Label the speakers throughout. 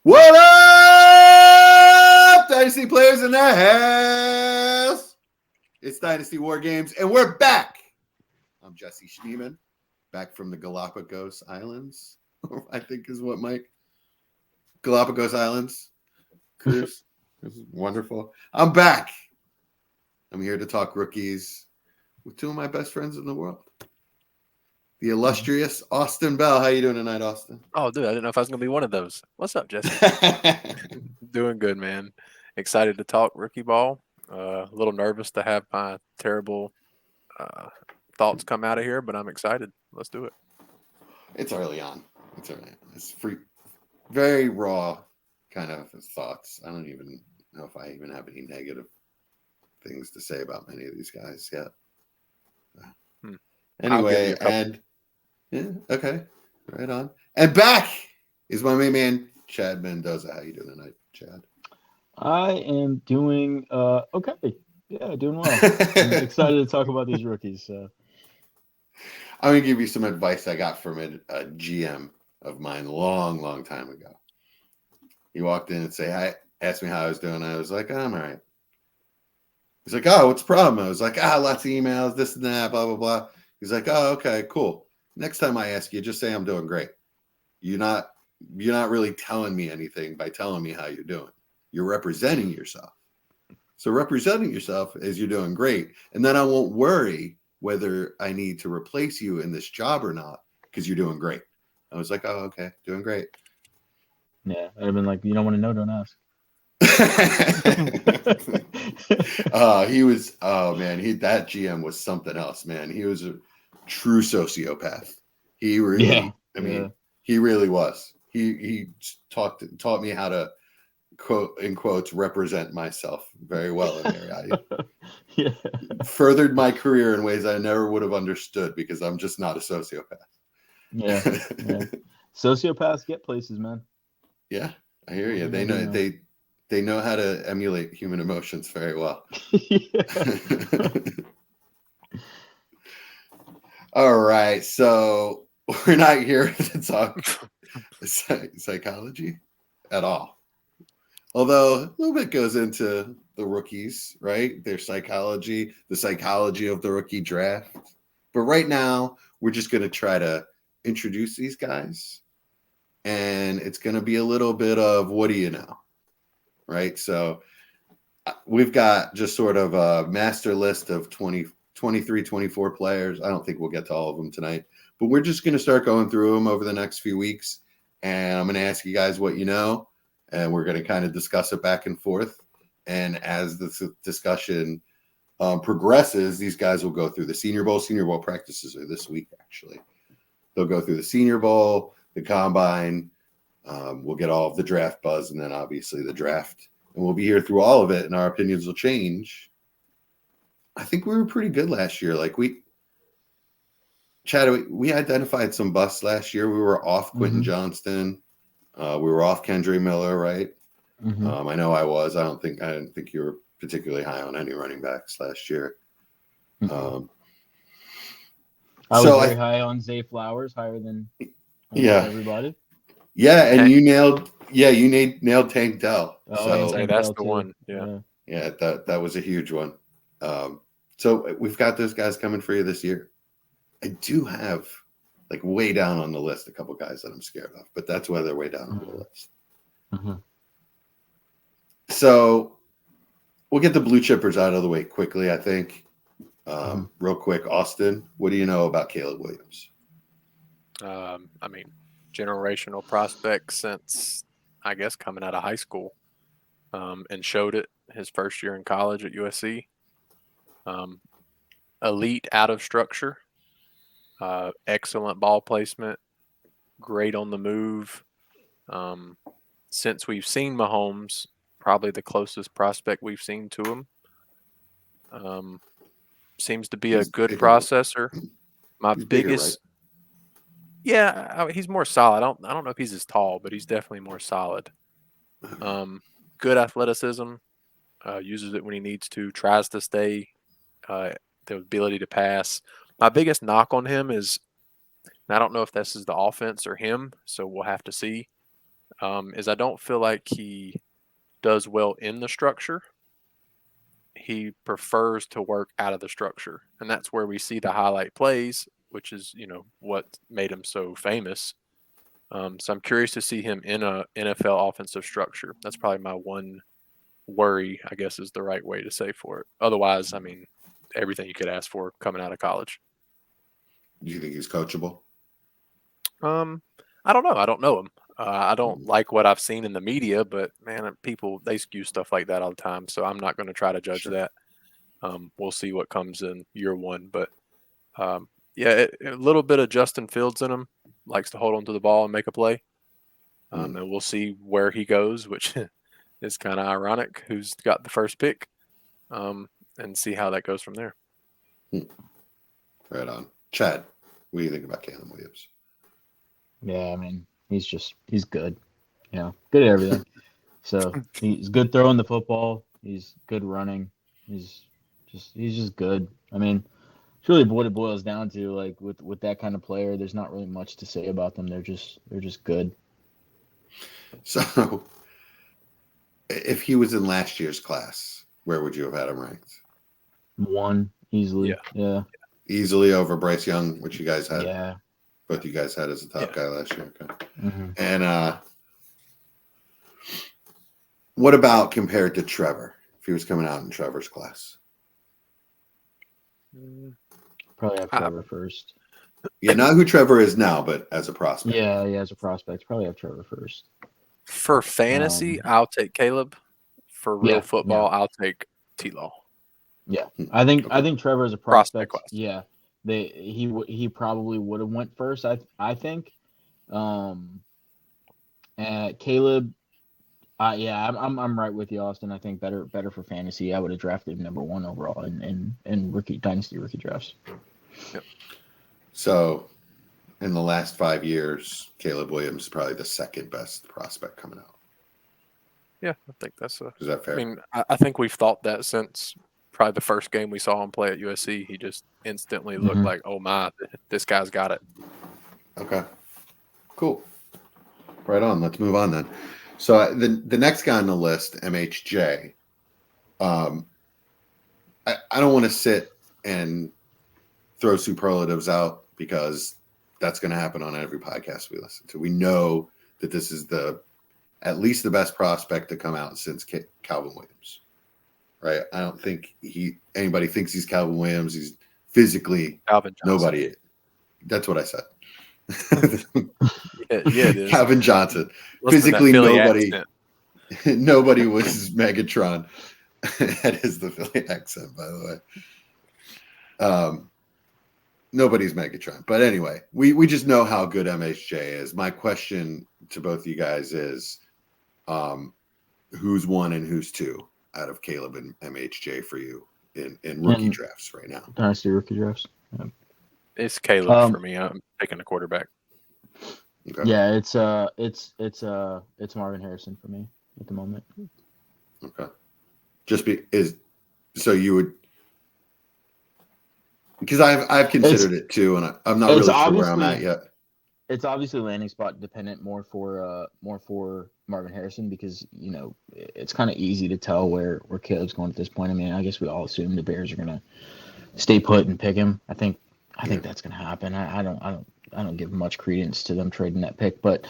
Speaker 1: What up, Dynasty players in the house? It's Dynasty War Games, and we're back. I'm Jesse Schneeman, back from the Galapagos Islands, I think is what Mike. Galapagos Islands cruise. This is wonderful. I'm back. I'm here to talk rookies with two of my best friends in the world. The illustrious Austin Bell. How you doing tonight, Austin?
Speaker 2: Oh, dude, I didn't know if I was going to be one of those. What's up, Jesse? Doing good, man. Excited to talk rookie ball. A little nervous to have my terrible thoughts come out of here, but I'm excited. Let's do it.
Speaker 1: It's early on. It's free, very raw kind of thoughts. I don't even know if I even have any negative things to say about many of these guys yet. Anyway, and yeah, okay, right on. And back is my main man, Chad Mendoza. How you doing tonight, Chad?
Speaker 3: I am doing okay. Yeah, doing well. I'm excited to talk about these rookies. So.
Speaker 1: I'm going to give you some advice I got from a GM of mine long time ago. He walked in and asked me how I was doing. I was like, I'm all right. He's like, oh, what's the problem? I was like, lots of emails, this and that, blah, blah, blah. He's like, oh, okay, cool. Next time I ask you, just say I'm doing great. You're not really telling me anything by telling me how you're doing. You're representing yourself. So representing yourself is you're doing great. And then I won't worry whether I need to replace you in this job or not because you're doing great. I was like, oh, okay, doing great.
Speaker 3: Yeah, I'd have been like, you don't want to know, don't ask.
Speaker 1: That GM was something else, man. He was a true sociopath. He really, he really was. He taught me how to, quote in quotes, represent myself very well in there. Furthered my career in ways I never would have understood because I'm just not a sociopath.
Speaker 3: Yeah. Sociopaths get places, man.
Speaker 1: Yeah, I hear you. They know how to emulate human emotions very well. All right, so we're not here to talk psychology at all. Although a little bit goes into the rookies, right? Their psychology, the psychology of the rookie draft. But right now, we're just going to try to introduce these guys. And it's going to be a little bit of what do you know, right? So we've got just sort of a master list of 23, 24 players. I don't think we'll get to all of them tonight. But we're just going to start going through them over the next few weeks. And I'm going to ask you guys what you know. And we're going to kind of discuss it back and forth. And as the discussion progresses, these guys will go through the Senior Bowl. Senior Bowl practices are this week, actually. They'll go through the Senior Bowl, the Combine. We'll get all of the draft buzz, and then obviously the draft. And we'll be here through all of it, and our opinions will change. I think we were pretty good last year. Like Chad, we identified some busts last year. We were off Quentin Johnston. We were off Kendre Miller, right?
Speaker 3: Mm-hmm.
Speaker 1: I know I was. I didn't think you were particularly high on any running backs last year.
Speaker 3: I was very high on Zay Flowers, higher than everybody.
Speaker 1: Yeah, and you nailed Tank Dell.
Speaker 2: So that's the one.
Speaker 1: Yeah, that was a huge one. So we've got those guys coming for you this year. I do have way down on the list a couple guys that I'm scared of, but that's why they're way down on the list.
Speaker 3: Mm-hmm.
Speaker 1: So we'll get the blue chippers out of the way quickly, I think. Real quick, Austin, what do you know about Caleb Williams?
Speaker 2: Generational prospect since, I guess, coming out of high school, and showed it his first year in college at USC. Elite out of structure. Excellent ball placement, great on the move. Since we've seen Mahomes, probably the closest prospect we've seen to him. Seems to be a good processor. My biggest, he's more solid. I don't know if he's as tall, but he's definitely more solid. Good athleticism, uses it when he needs to, tries to stay, the ability to pass. My biggest knock on him is, and I don't know if this is the offense or him, so we'll have to see. is I don't feel like he does well in the structure. He prefers to work out of the structure, and that's where we see the highlight plays, which is what made him so famous. So I'm curious to see him in a NFL offensive structure. That's probably my one worry, I guess, is the right way to say for it. Otherwise, I mean, everything you could ask for coming out of college.
Speaker 1: Do you think he's coachable?
Speaker 2: I don't know. I don't know him. I don't like what I've seen in the media, but man, people, they skew stuff like that all the time. So I'm not going to try to judge that. We'll see what comes in year one, but yeah, a little bit of Justin Fields in him. Likes to hold on to the ball and make a play. And we'll see where he goes, which is kind of ironic. Who's got the first pick? And see how that goes from there.
Speaker 1: Right on. Chad, what do you think about Caleb Williams?
Speaker 3: Yeah, I mean, he's good. Good at everything. So he's good throwing the football. He's good running. He's just good. I mean, it's really what it boils down to. Like with that kind of player, there's not really much to say about them. They're just good.
Speaker 1: So, if he was in last year's class, where would you have had him ranked?
Speaker 3: 1 easily. Yeah.
Speaker 1: Easily over Bryce Young, which you guys had.
Speaker 3: Yeah.
Speaker 1: Both you guys had as a top guy last year. Okay.
Speaker 3: Mm-hmm.
Speaker 1: And what about compared to Trevor? If he was coming out in Trevor's class,
Speaker 3: probably have Trevor first.
Speaker 1: Yeah, not who Trevor is now, but as a prospect.
Speaker 3: Yeah, as a prospect, probably have Trevor first.
Speaker 2: For fantasy, I'll take Caleb. For real football, I'll take T-Law.
Speaker 3: Yeah, I think Trevor is a prospect.
Speaker 2: Class.
Speaker 3: Yeah, he probably would have went first. I think. Caleb. I'm right with you, Austin. I think better for fantasy. I would have drafted him number 1 overall in rookie dynasty rookie drafts.
Speaker 2: Yep.
Speaker 1: So, in the last 5 years, Caleb Williams is probably the second best prospect coming out.
Speaker 2: Yeah, I think that's
Speaker 1: is that fair?
Speaker 2: I mean, I think we've thought that since probably the first game we saw him play at USC. He just instantly looked like, oh my, this guy's got it.
Speaker 1: Okay, cool. Right on. Let's move on then. So the next guy on the list, MHJ. I don't want to sit and throw superlatives out because that's going to happen on every podcast we listen to. We know that this is at least the best prospect to come out since Calvin Williams, right? I don't think anybody thinks he's Calvin Williams. He's physically
Speaker 2: Calvin Johnson.
Speaker 1: Nobody. That's what I said.
Speaker 2: Yeah,
Speaker 1: Calvin Johnson. Physically, nobody was Megatron. That is the Philly accent, by the way. Nobody's Megatron. But anyway, we just know how good MHJ is. My question to both you guys is who's 1 and who's 2 out of Caleb and MHJ for you in rookie drafts right now?
Speaker 3: Dynasty rookie drafts. Yeah.
Speaker 2: It's Caleb for me. I'm picking a quarterback.
Speaker 3: Okay. Yeah, it's Marvin Harrison for me at the moment.
Speaker 1: Okay. So you would, because I've considered it too, and I'm not really sure where I'm at yet.
Speaker 3: It's obviously landing spot dependent more for Marvin Harrison because it's kind of easy to tell where Caleb's going at this point. I mean, I guess we all assume the Bears are gonna stay put and pick him. I think that's gonna happen. I don't give much credence to them trading that pick, but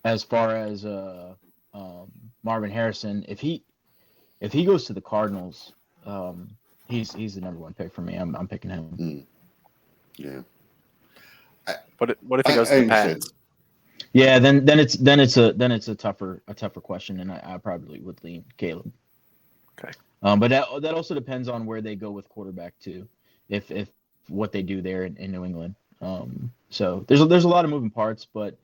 Speaker 3: as far as Marvin Harrison, if he goes to the Cardinals, he's the number 1 pick for me. I'm picking him.
Speaker 1: Yeah.
Speaker 2: What if he goes to the Pats?
Speaker 3: Yeah, then it's a tougher question, and I probably would lean Caleb.
Speaker 2: Okay.
Speaker 3: But that also depends on where they go with quarterback too. If what they do there in New England. So there's a lot of moving parts, but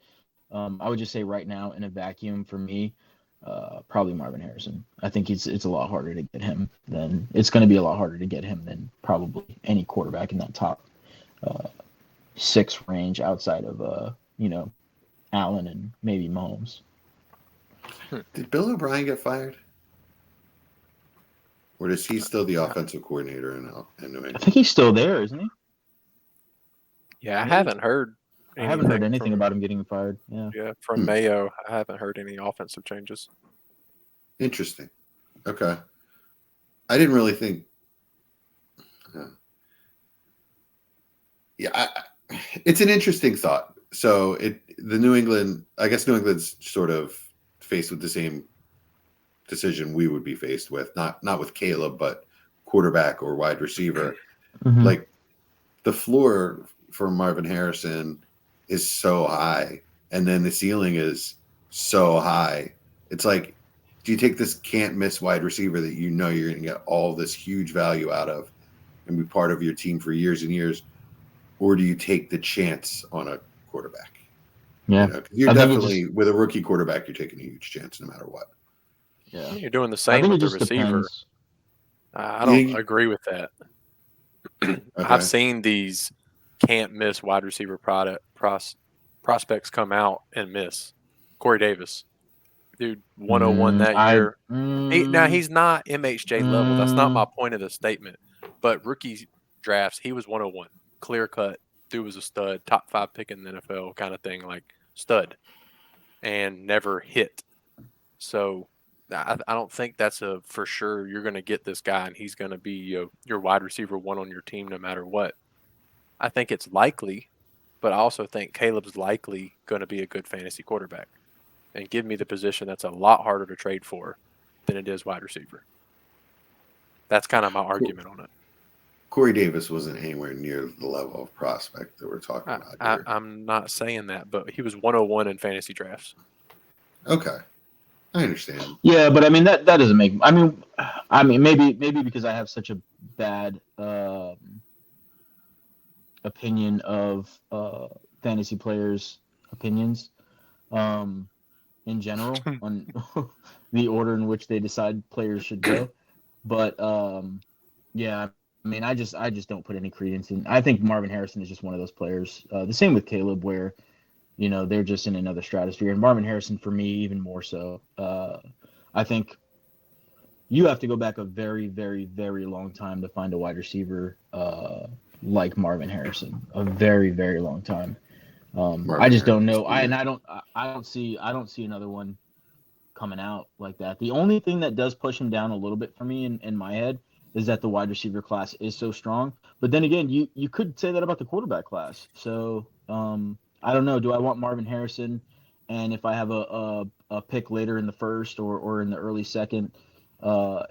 Speaker 3: I would just say right now in a vacuum for me, probably Marvin Harrison. I think it's a lot harder to get him than probably any quarterback in that top 6 range outside of Allen and maybe Mahomes.
Speaker 1: Did Bill O'Brien get fired? Or is he still the offensive coordinator in New England?
Speaker 3: I think he's still there, isn't he?
Speaker 2: Yeah, I haven't heard
Speaker 3: I haven't heard anything
Speaker 2: from,
Speaker 3: about him getting fired. Yeah.
Speaker 2: Yeah, from Mayo, I haven't heard any offensive changes.
Speaker 1: Interesting. Okay. I didn't really think. It's an interesting thought. So New England's sort of faced with the same decision we would be faced with, not with Caleb, but quarterback or wide receiver.
Speaker 3: Mhm.
Speaker 1: Like the floor for Marvin Harrison is so high, and then the ceiling is so high. It's like, do you take this can't miss wide receiver that you know you're going to get all this huge value out of and be part of your team for years and years, or do you take the chance on a quarterback?
Speaker 3: Yeah.
Speaker 1: You know, 'cause you're definitely with a rookie quarterback, you're taking a huge chance no matter what.
Speaker 3: Yeah.
Speaker 2: You're doing the
Speaker 3: I
Speaker 2: same
Speaker 3: think
Speaker 2: with
Speaker 3: it
Speaker 2: the
Speaker 3: just
Speaker 2: receiver.
Speaker 3: depends.
Speaker 2: I don't agree with that.
Speaker 1: Okay.
Speaker 2: I've seen these can't miss wide receiver prospects come out and miss. Corey Davis, dude, 101 that year. Now he's not MHJ level. That's not my point of the statement. But rookie drafts, he was 101, clear cut. Dude was a stud, top 5 pick in the NFL kind of thing, like stud, and never hit. So I don't think that's a for sure. You're going to get this guy, and he's going to be your wide receiver one on your team no matter what. I think it's likely, but I also think Caleb's likely going to be a good fantasy quarterback and give me the position that's a lot harder to trade for than it is wide receiver. That's kind of my argument on it.
Speaker 1: Corey Davis wasn't anywhere near the level of prospect that we're talking about here.
Speaker 2: I'm not saying that, but he was 101 in fantasy drafts.
Speaker 1: Okay. I understand.
Speaker 3: Yeah, but I mean that doesn't make. I mean maybe because I have such a bad opinion of fantasy players' opinions in general on the order in which they decide players should go. But yeah, I mean I just don't put any credence in. I think Marvin Harrison is just one of those players. The same with Caleb, where they're just in another stratosphere. And Marvin Harrison, for me, even more so. I think you have to go back a very, very, very long time to find a wide receiver like Marvin Harrison. A very, very long time. I just don't know. I don't see another one coming out like that. The only thing that does push him down a little bit for me in my head is that the wide receiver class is so strong. But then again, you could say that about the quarterback class. So I don't know. Do I want Marvin Harrison? And if I have a pick later in the first or in the early second, I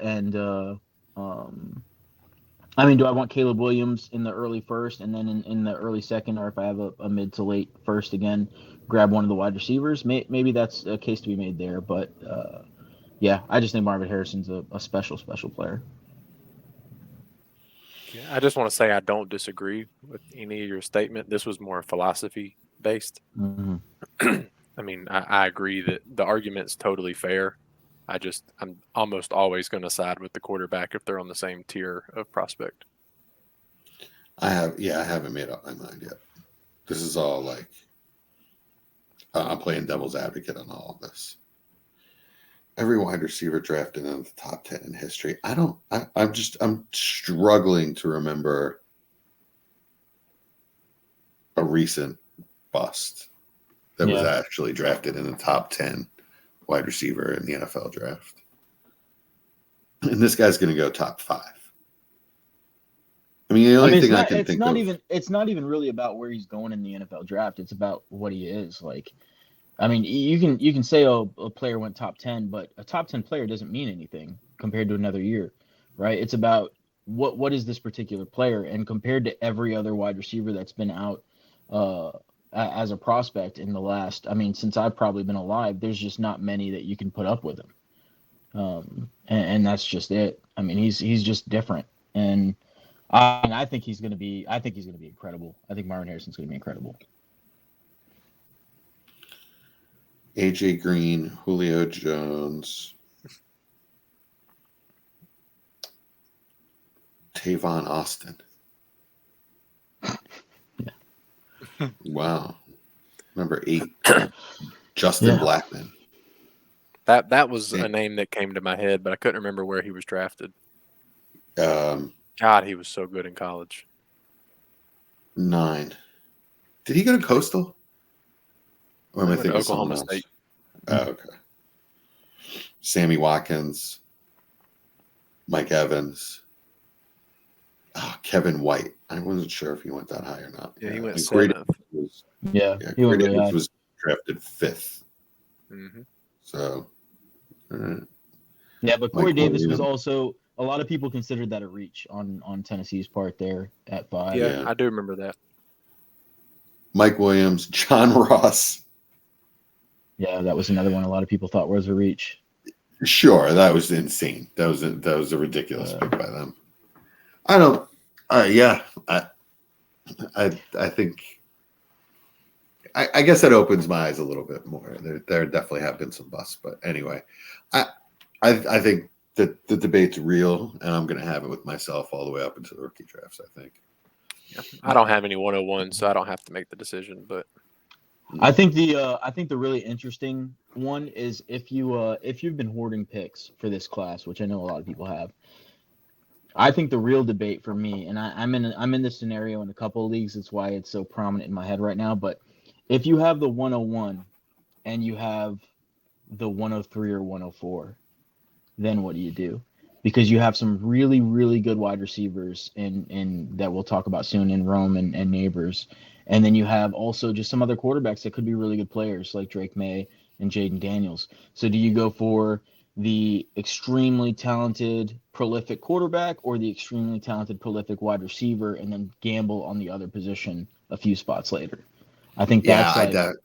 Speaker 3: mean, do I want Caleb Williams in the early first and then in the early second, or if I have a mid to late first again, grab one of the wide receivers? Maybe that's a case to be made there. But yeah, I just think Marvin Harrison's a special player.
Speaker 2: Yeah, I just want to say I don't disagree with any of your statement. This was more philosophy based.
Speaker 3: Mm-hmm.
Speaker 2: I mean, I agree that the argument's totally fair. I'm almost always going to side with the quarterback if they're on the same tier of prospect.
Speaker 1: I haven't made up my mind yet. This is all like I'm playing devil's advocate on all of this. Every wide receiver drafted in the top 10 in history. I'm struggling to remember a recent bust that was actually drafted in the top 10 wide receiver in the NFL draft. And this guy's going to go top 5. I mean, the only thing I can think of.
Speaker 3: It's not even really about where he's going in the NFL draft. It's about what he is. Like, I mean, you can say, oh, a player went top 10, but a top 10 player doesn't mean anything compared to another year, right? It's about what is this particular player, and compared to every other wide receiver that's been out as a prospect in the last, I mean, since I've probably been alive, there's just not many that you can put up with him, and that's just it. I mean, he's just different, and I think he's gonna be incredible. I think Marvin Harrison's gonna be incredible.
Speaker 1: AJ Green, Julio Jones, Tavon Austin. Yeah. Wow. Number 8, Justin Blackman.
Speaker 2: That was a name that came to my head, but I couldn't remember where he was drafted. God, he was so good in college.
Speaker 1: 9. Did he go to Coastal? Or am I
Speaker 2: went to
Speaker 1: thinking of someone
Speaker 2: Oklahoma
Speaker 1: else?
Speaker 2: State.
Speaker 1: Oh, okay. Sammy Watkins, Mike Evans, Kevin White. I wasn't sure if he went that high or not.
Speaker 2: Yeah, he went
Speaker 1: and Great
Speaker 2: 7th.
Speaker 1: was,
Speaker 3: Yeah, he went
Speaker 1: Great
Speaker 3: really high.
Speaker 1: was drafted 5th.
Speaker 2: Mm-hmm.
Speaker 1: So,
Speaker 3: Yeah, but Corey
Speaker 1: Mike
Speaker 3: Davis was
Speaker 1: Williams.
Speaker 3: also, a lot of people considered that a reach on Tennessee's part there at 5.
Speaker 2: Yeah,
Speaker 1: Yeah.
Speaker 2: I do remember that.
Speaker 1: Mike Williams, John Ross.
Speaker 3: Yeah, that was another one a lot of people thought was a reach.
Speaker 1: Sure, that was insane. That was a ridiculous pick by them. I don't. Yeah, I think. I guess that opens my eyes a little bit more. There definitely have been some busts, but anyway, I think that the debate's real, and I'm going to have it with myself all the way up into the rookie drafts. I think.
Speaker 2: Yeah. I don't have any 101, so I don't have to make the decision. But
Speaker 3: I think the really interesting one is if you've been hoarding picks for this class, which I know a lot of people have. I think the real debate for me, and I'm in this scenario in a couple of leagues. That's why it's so prominent in my head right now. But if you have the 101 and you have the 103 or 104, then what do you do? Because you have some really, really good wide receivers in that we'll talk about soon in Rome and Neighbors. And then you have also just some other quarterbacks that could be really good players like Drake May and Jaden Daniels. So do you go for the extremely talented, prolific quarterback or the extremely talented, prolific wide receiver and then gamble on the other position a few spots later? I think that's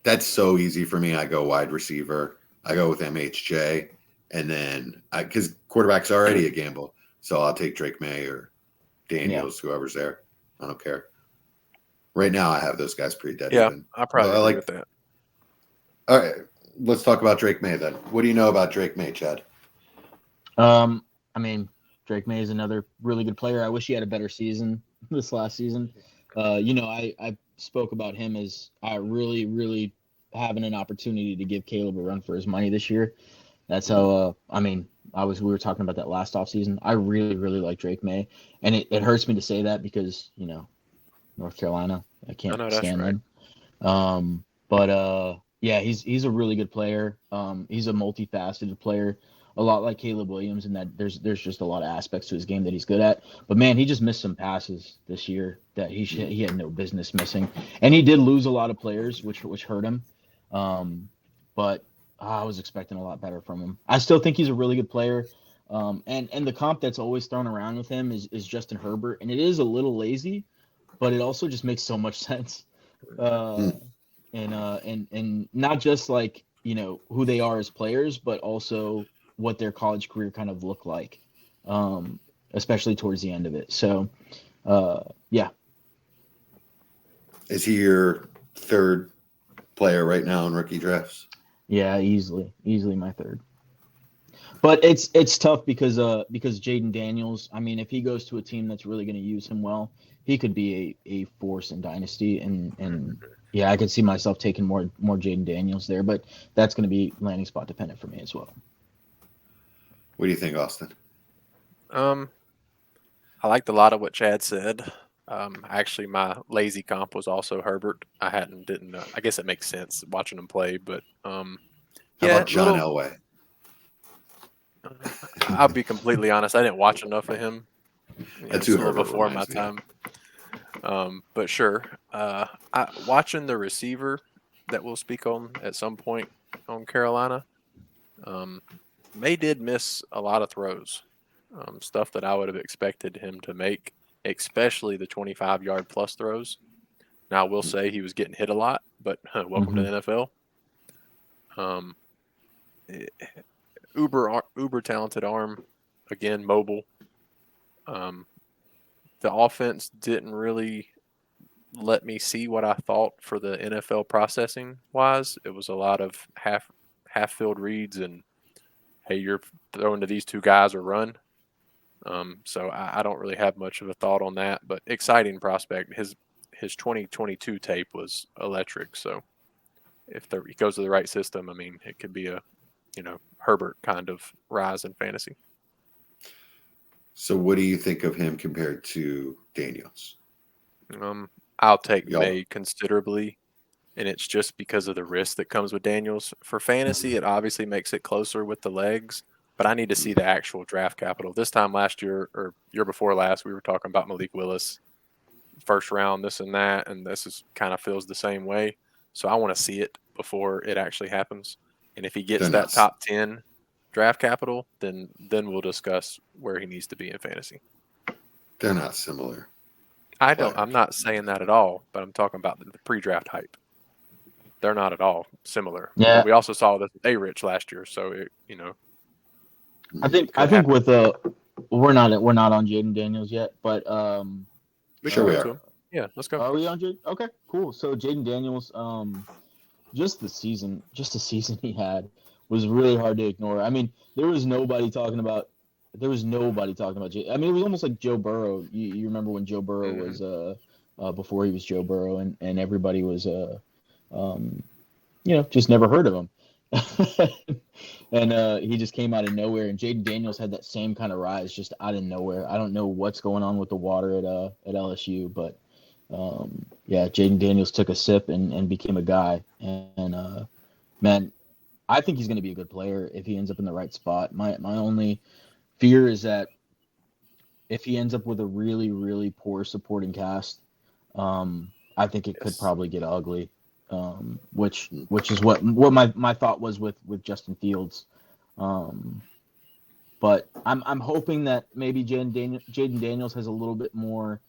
Speaker 1: that's so easy for me. I go wide receiver. I go with MHJ. And then, because quarterback's already a gamble, so I'll take Drake May or Daniels, whoever's there. I don't care. Right now, I have those guys pretty dead.
Speaker 2: yeah,
Speaker 1: even.
Speaker 2: I probably agree with that.
Speaker 1: All right, let's talk about Drake May then. What do you know about Drake May, Chad?
Speaker 3: I mean, Drake May is another really good player. I wish he had a better season this last season. I spoke about him as really, really having an opportunity to give Caleb a run for his money this year. That's how. We were talking about that last offseason. I really, really like Drake May, and it hurts me to say that because North Carolina, I can't stand them. Yeah, he's a really good player. He's a multifaceted player, a lot like Caleb Williams, in that there's just a lot of aspects to his game that he's good at. But man, he just missed some passes this year that he had no business missing, and he did lose a lot of players, which hurt him. But I was expecting a lot better from him. I still think he's a really good player. And the comp that's always thrown around with him is Justin Herbert, and it is a little lazy, but it also just makes so much sense. And not just like who they are as players, but also what their college career kind of looked like, especially towards the end of it. So, yeah.
Speaker 1: Is he your third player right now in rookie drafts?
Speaker 3: Yeah, easily my third. But it's tough because Jaden Daniels, I mean, if he goes to a team that's really going to use him well, he could be a force in Dynasty, and yeah, I could see myself taking more Jaden Daniels there, but that's going to be landing spot dependent for me as well.
Speaker 2: What do you think, Austin? I liked a lot of what Chad said. Actually, my lazy comp was also Herbert. I guess it makes sense watching him play, but
Speaker 1: how about John Elway?
Speaker 2: I'll be completely honest. I didn't watch enough of him.
Speaker 1: That's who
Speaker 2: still
Speaker 1: Herbert
Speaker 2: before my time. But sure, watching the receiver that we'll speak on at some point on Carolina, May did miss a lot of throws, stuff that I would have expected him to make, especially the 25-yard plus throws. Now, I will say he was getting hit a lot, but welcome to the NFL. Uber talented arm, again, mobile. The offense didn't really let me see what I thought for the NFL processing wise. It was a lot of half field reads and, hey, you're throwing to these two guys or run. So I don't really have much of a thought on that, but exciting prospect. His 2022 tape was electric. So if he goes to the right system, I mean, it could be a Herbert kind of rise in fantasy.
Speaker 1: So what do you think of him compared to Daniels?
Speaker 2: I'll take May considerably and it's just because of the risk that comes with Daniels. For fantasy, it obviously makes it closer with the legs, but I need to see the actual draft capital. This time last year or year before last, we were talking about Malik Willis, first round, this and that, and this is kind of feels the same way. So I want to see it before it actually happens. And if he gets
Speaker 1: They're
Speaker 2: that
Speaker 1: not-
Speaker 2: top 10 draft capital, then we'll discuss where he needs to be in fantasy.
Speaker 1: They're not similar.
Speaker 2: I'm not saying that at all, but I'm talking about the pre-draft hype. They're not at all similar.
Speaker 3: Yeah.
Speaker 2: But we also saw this with A-Rich last year, so it,
Speaker 3: I think with we're not on Jaden Daniels yet, but
Speaker 1: Sure we
Speaker 2: go
Speaker 1: are.
Speaker 2: to him. Yeah, let's go.
Speaker 3: Are we on Jaden? Okay, cool. So Jaden Daniels, just the season he had was really hard to ignore. I mean, there was nobody talking about Jaden. I mean, it was almost like Joe Burrow. You remember when Joe Burrow was before he was Joe Burrow, and everybody was just never heard of him. And he just came out of nowhere, and Jaden Daniels had that same kind of rise just out of nowhere. I don't know what's going on with the water at LSU, but Jaden Daniels took a sip and became a guy. And man, I think he's going to be a good player if he ends up in the right spot. My only fear is that if he ends up with a really, really poor supporting cast, I think it could probably get ugly. Which is what my thought was with Justin Fields. But I'm hoping that maybe Jaden Daniels has a little bit more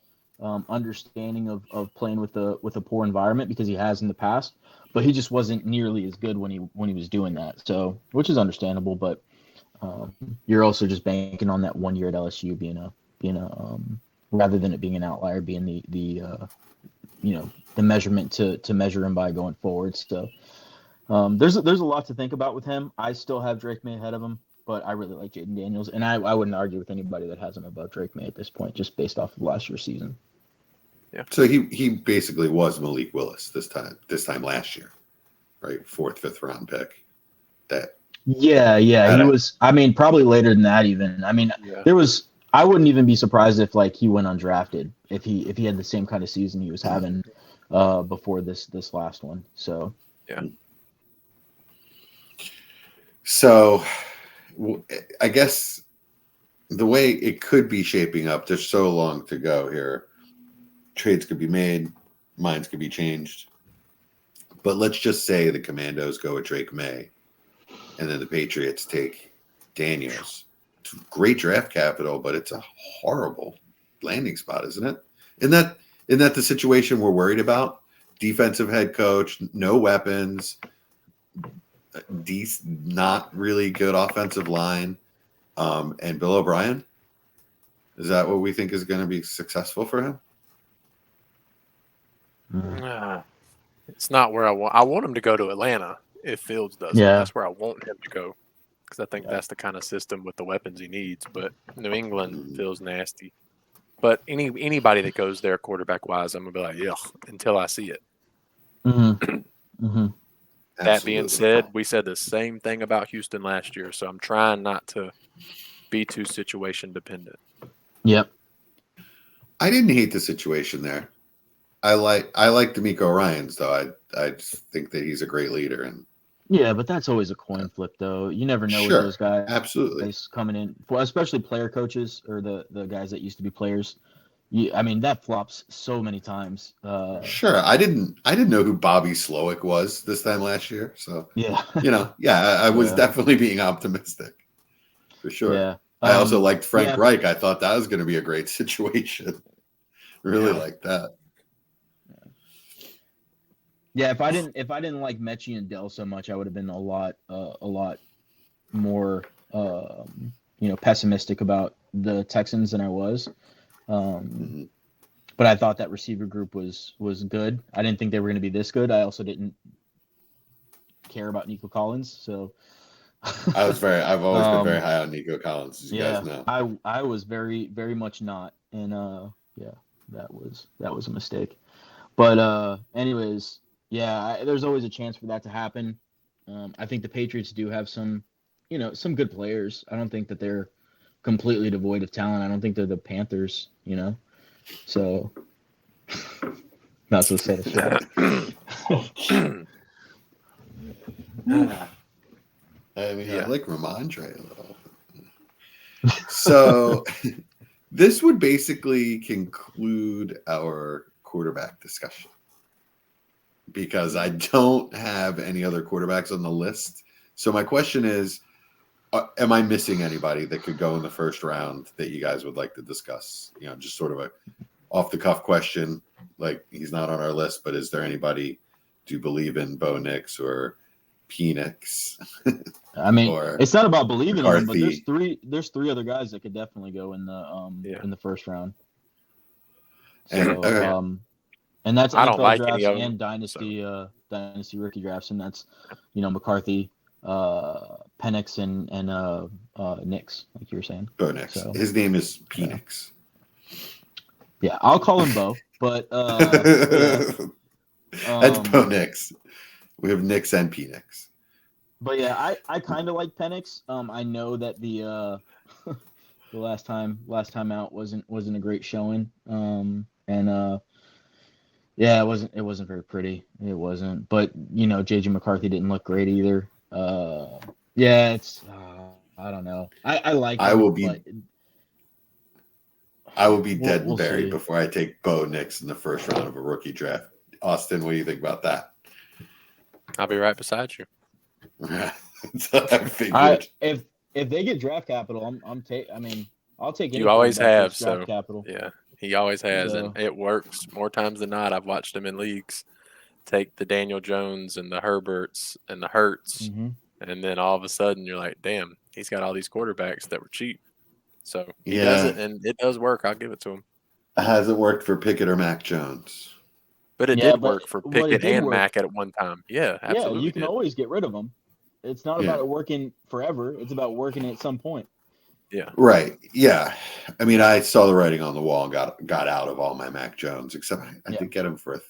Speaker 3: understanding of playing with a poor environment, because he has in the past, but he just wasn't nearly as good when he was doing that. So, which is understandable, but you're also just banking on that 1 year at LSU being a rather than it being an outlier, being the measurement to measure him by going forward. So there's a lot to think about with him. I still have Drake May ahead of him, but I really like Jaden Daniels, and I wouldn't argue with anybody that has him above Drake May at this point, just based off of last year's season.
Speaker 2: Yeah.
Speaker 1: So he basically was Malik Willis this time last year, right? 4th, 5th round pick.
Speaker 3: Yeah, he was. I mean, probably later than that even. I mean, there was. I wouldn't even be surprised if he went undrafted if he had the same kind of season he was having before this last one. So
Speaker 2: yeah.
Speaker 1: So I guess the way it could be shaping up, there's so long to go here. Trades could be made, minds could be changed. But let's just say the Commandos go with Drake May, and then the Patriots take Daniels. It's great draft capital, but it's a horrible landing spot, isn't it? Isn't that the situation we're worried about? Defensive head coach, no weapons, not really good offensive line, and Bill O'Brien. Is that what we think is going to be successful for him?
Speaker 2: It's not where I want. I want him to go to Atlanta if Fields does.
Speaker 3: Yeah.
Speaker 2: That's where I want him to go, because I think that's the kind of system with the weapons he needs. But New England feels nasty. But anybody that goes there quarterback wise, I'm gonna be like, yeah, until I see it.
Speaker 3: Mm-hmm. Mm-hmm.
Speaker 2: That being said, we said the same thing about Houston last year, so I'm trying not to be too situation dependent.
Speaker 3: Yep.
Speaker 1: I didn't hate the situation there. I like D'Amico Ryans, though. I just think that he's a great leader, and
Speaker 3: yeah, but that's always a coin flip, though. You never know with those guys.
Speaker 1: Absolutely.
Speaker 3: Coming in, especially player coaches or the guys that used to be players. I mean, that flops so many times.
Speaker 1: Sure, I didn't know who Bobby Slowick was this time last year, so
Speaker 3: yeah,
Speaker 1: I was definitely being optimistic for sure.
Speaker 3: Yeah,
Speaker 1: I also liked Frank Reich. I thought that was going to be a great situation. Really liked that.
Speaker 3: Yeah, if I didn't like Mechie and Dell so much, I would have been a lot more pessimistic about the Texans than I was. But I thought that receiver group was good. I didn't think they were going to be this good. I also didn't care about Nico Collins, so
Speaker 1: I've always been very high on Nico Collins, as you guys know.
Speaker 3: I was very, very much not, and that was a mistake. But anyways, there's always a chance for that to happen. I think the Patriots do have some good players. I don't think that they're completely devoid of talent. I don't think they're the Panthers, So Not so satisfied.
Speaker 1: I mean,
Speaker 2: Yeah.
Speaker 1: I like Ramondre a little. So this would basically conclude our quarterback discussion because I don't have any other quarterbacks on the list. So my question is, am I missing anybody that could go in the first round that you guys would like to discuss? You know, just sort of a off-the-cuff question. Like, he's not on our list, but is there anybody, do you believe in Bo Nix or Penix?
Speaker 3: I mean,
Speaker 1: Or
Speaker 3: it's not about believing in them, but
Speaker 1: McCarthy.
Speaker 3: there's three other guys that could definitely go in the first round.
Speaker 1: And,
Speaker 3: So,
Speaker 1: okay.
Speaker 3: and that's
Speaker 2: I don't
Speaker 3: NFL
Speaker 2: like
Speaker 3: drafts
Speaker 2: any of them,
Speaker 3: and dynasty rookie drafts, and that's McCarthy, Penix, and Nix, like you were saying.
Speaker 1: Bo Nix.
Speaker 3: So,
Speaker 1: His name is Penix.
Speaker 3: Yeah, I'll call him Bo, but
Speaker 1: That's Bo Nix. We have Nix and Penix.
Speaker 3: But yeah, I kind of like Penix. I know that the last time out wasn't a great showing. Yeah, it wasn't very pretty. It wasn't. But JJ McCarthy didn't look great either. Yeah, it's I don't know. I like him,
Speaker 1: I will be dead and
Speaker 3: we'll
Speaker 1: buried
Speaker 3: see.
Speaker 1: before I take Bo Nix in the first round of a rookie draft. Austin, what do you think about that?
Speaker 2: I'll be right beside you.
Speaker 1: So I figured.
Speaker 3: If they get draft capital, I'll take any
Speaker 2: You always
Speaker 3: quarterback
Speaker 2: have,
Speaker 3: that's draft
Speaker 2: so
Speaker 3: capital.
Speaker 2: yeah, he always has,
Speaker 3: So-
Speaker 2: and it works more times than not. I've watched him in leagues take the Daniel Jones and the Herberts and the Hurts, and then all of a sudden you're like, damn, he's got all these quarterbacks that were cheap. So he does it, and it does work. I'll give it to him.
Speaker 1: It hasn't worked for Pickett or Mac Jones.
Speaker 2: But it did work for Pickett and Mac at one time. Yeah, absolutely.
Speaker 3: Yeah, you can always get rid of them. It's not about it working forever. It's about working at some point.
Speaker 2: Yeah.
Speaker 1: Right. Yeah. I mean, I saw the writing on the wall and got out of all my Mac Jones, except I did get him for a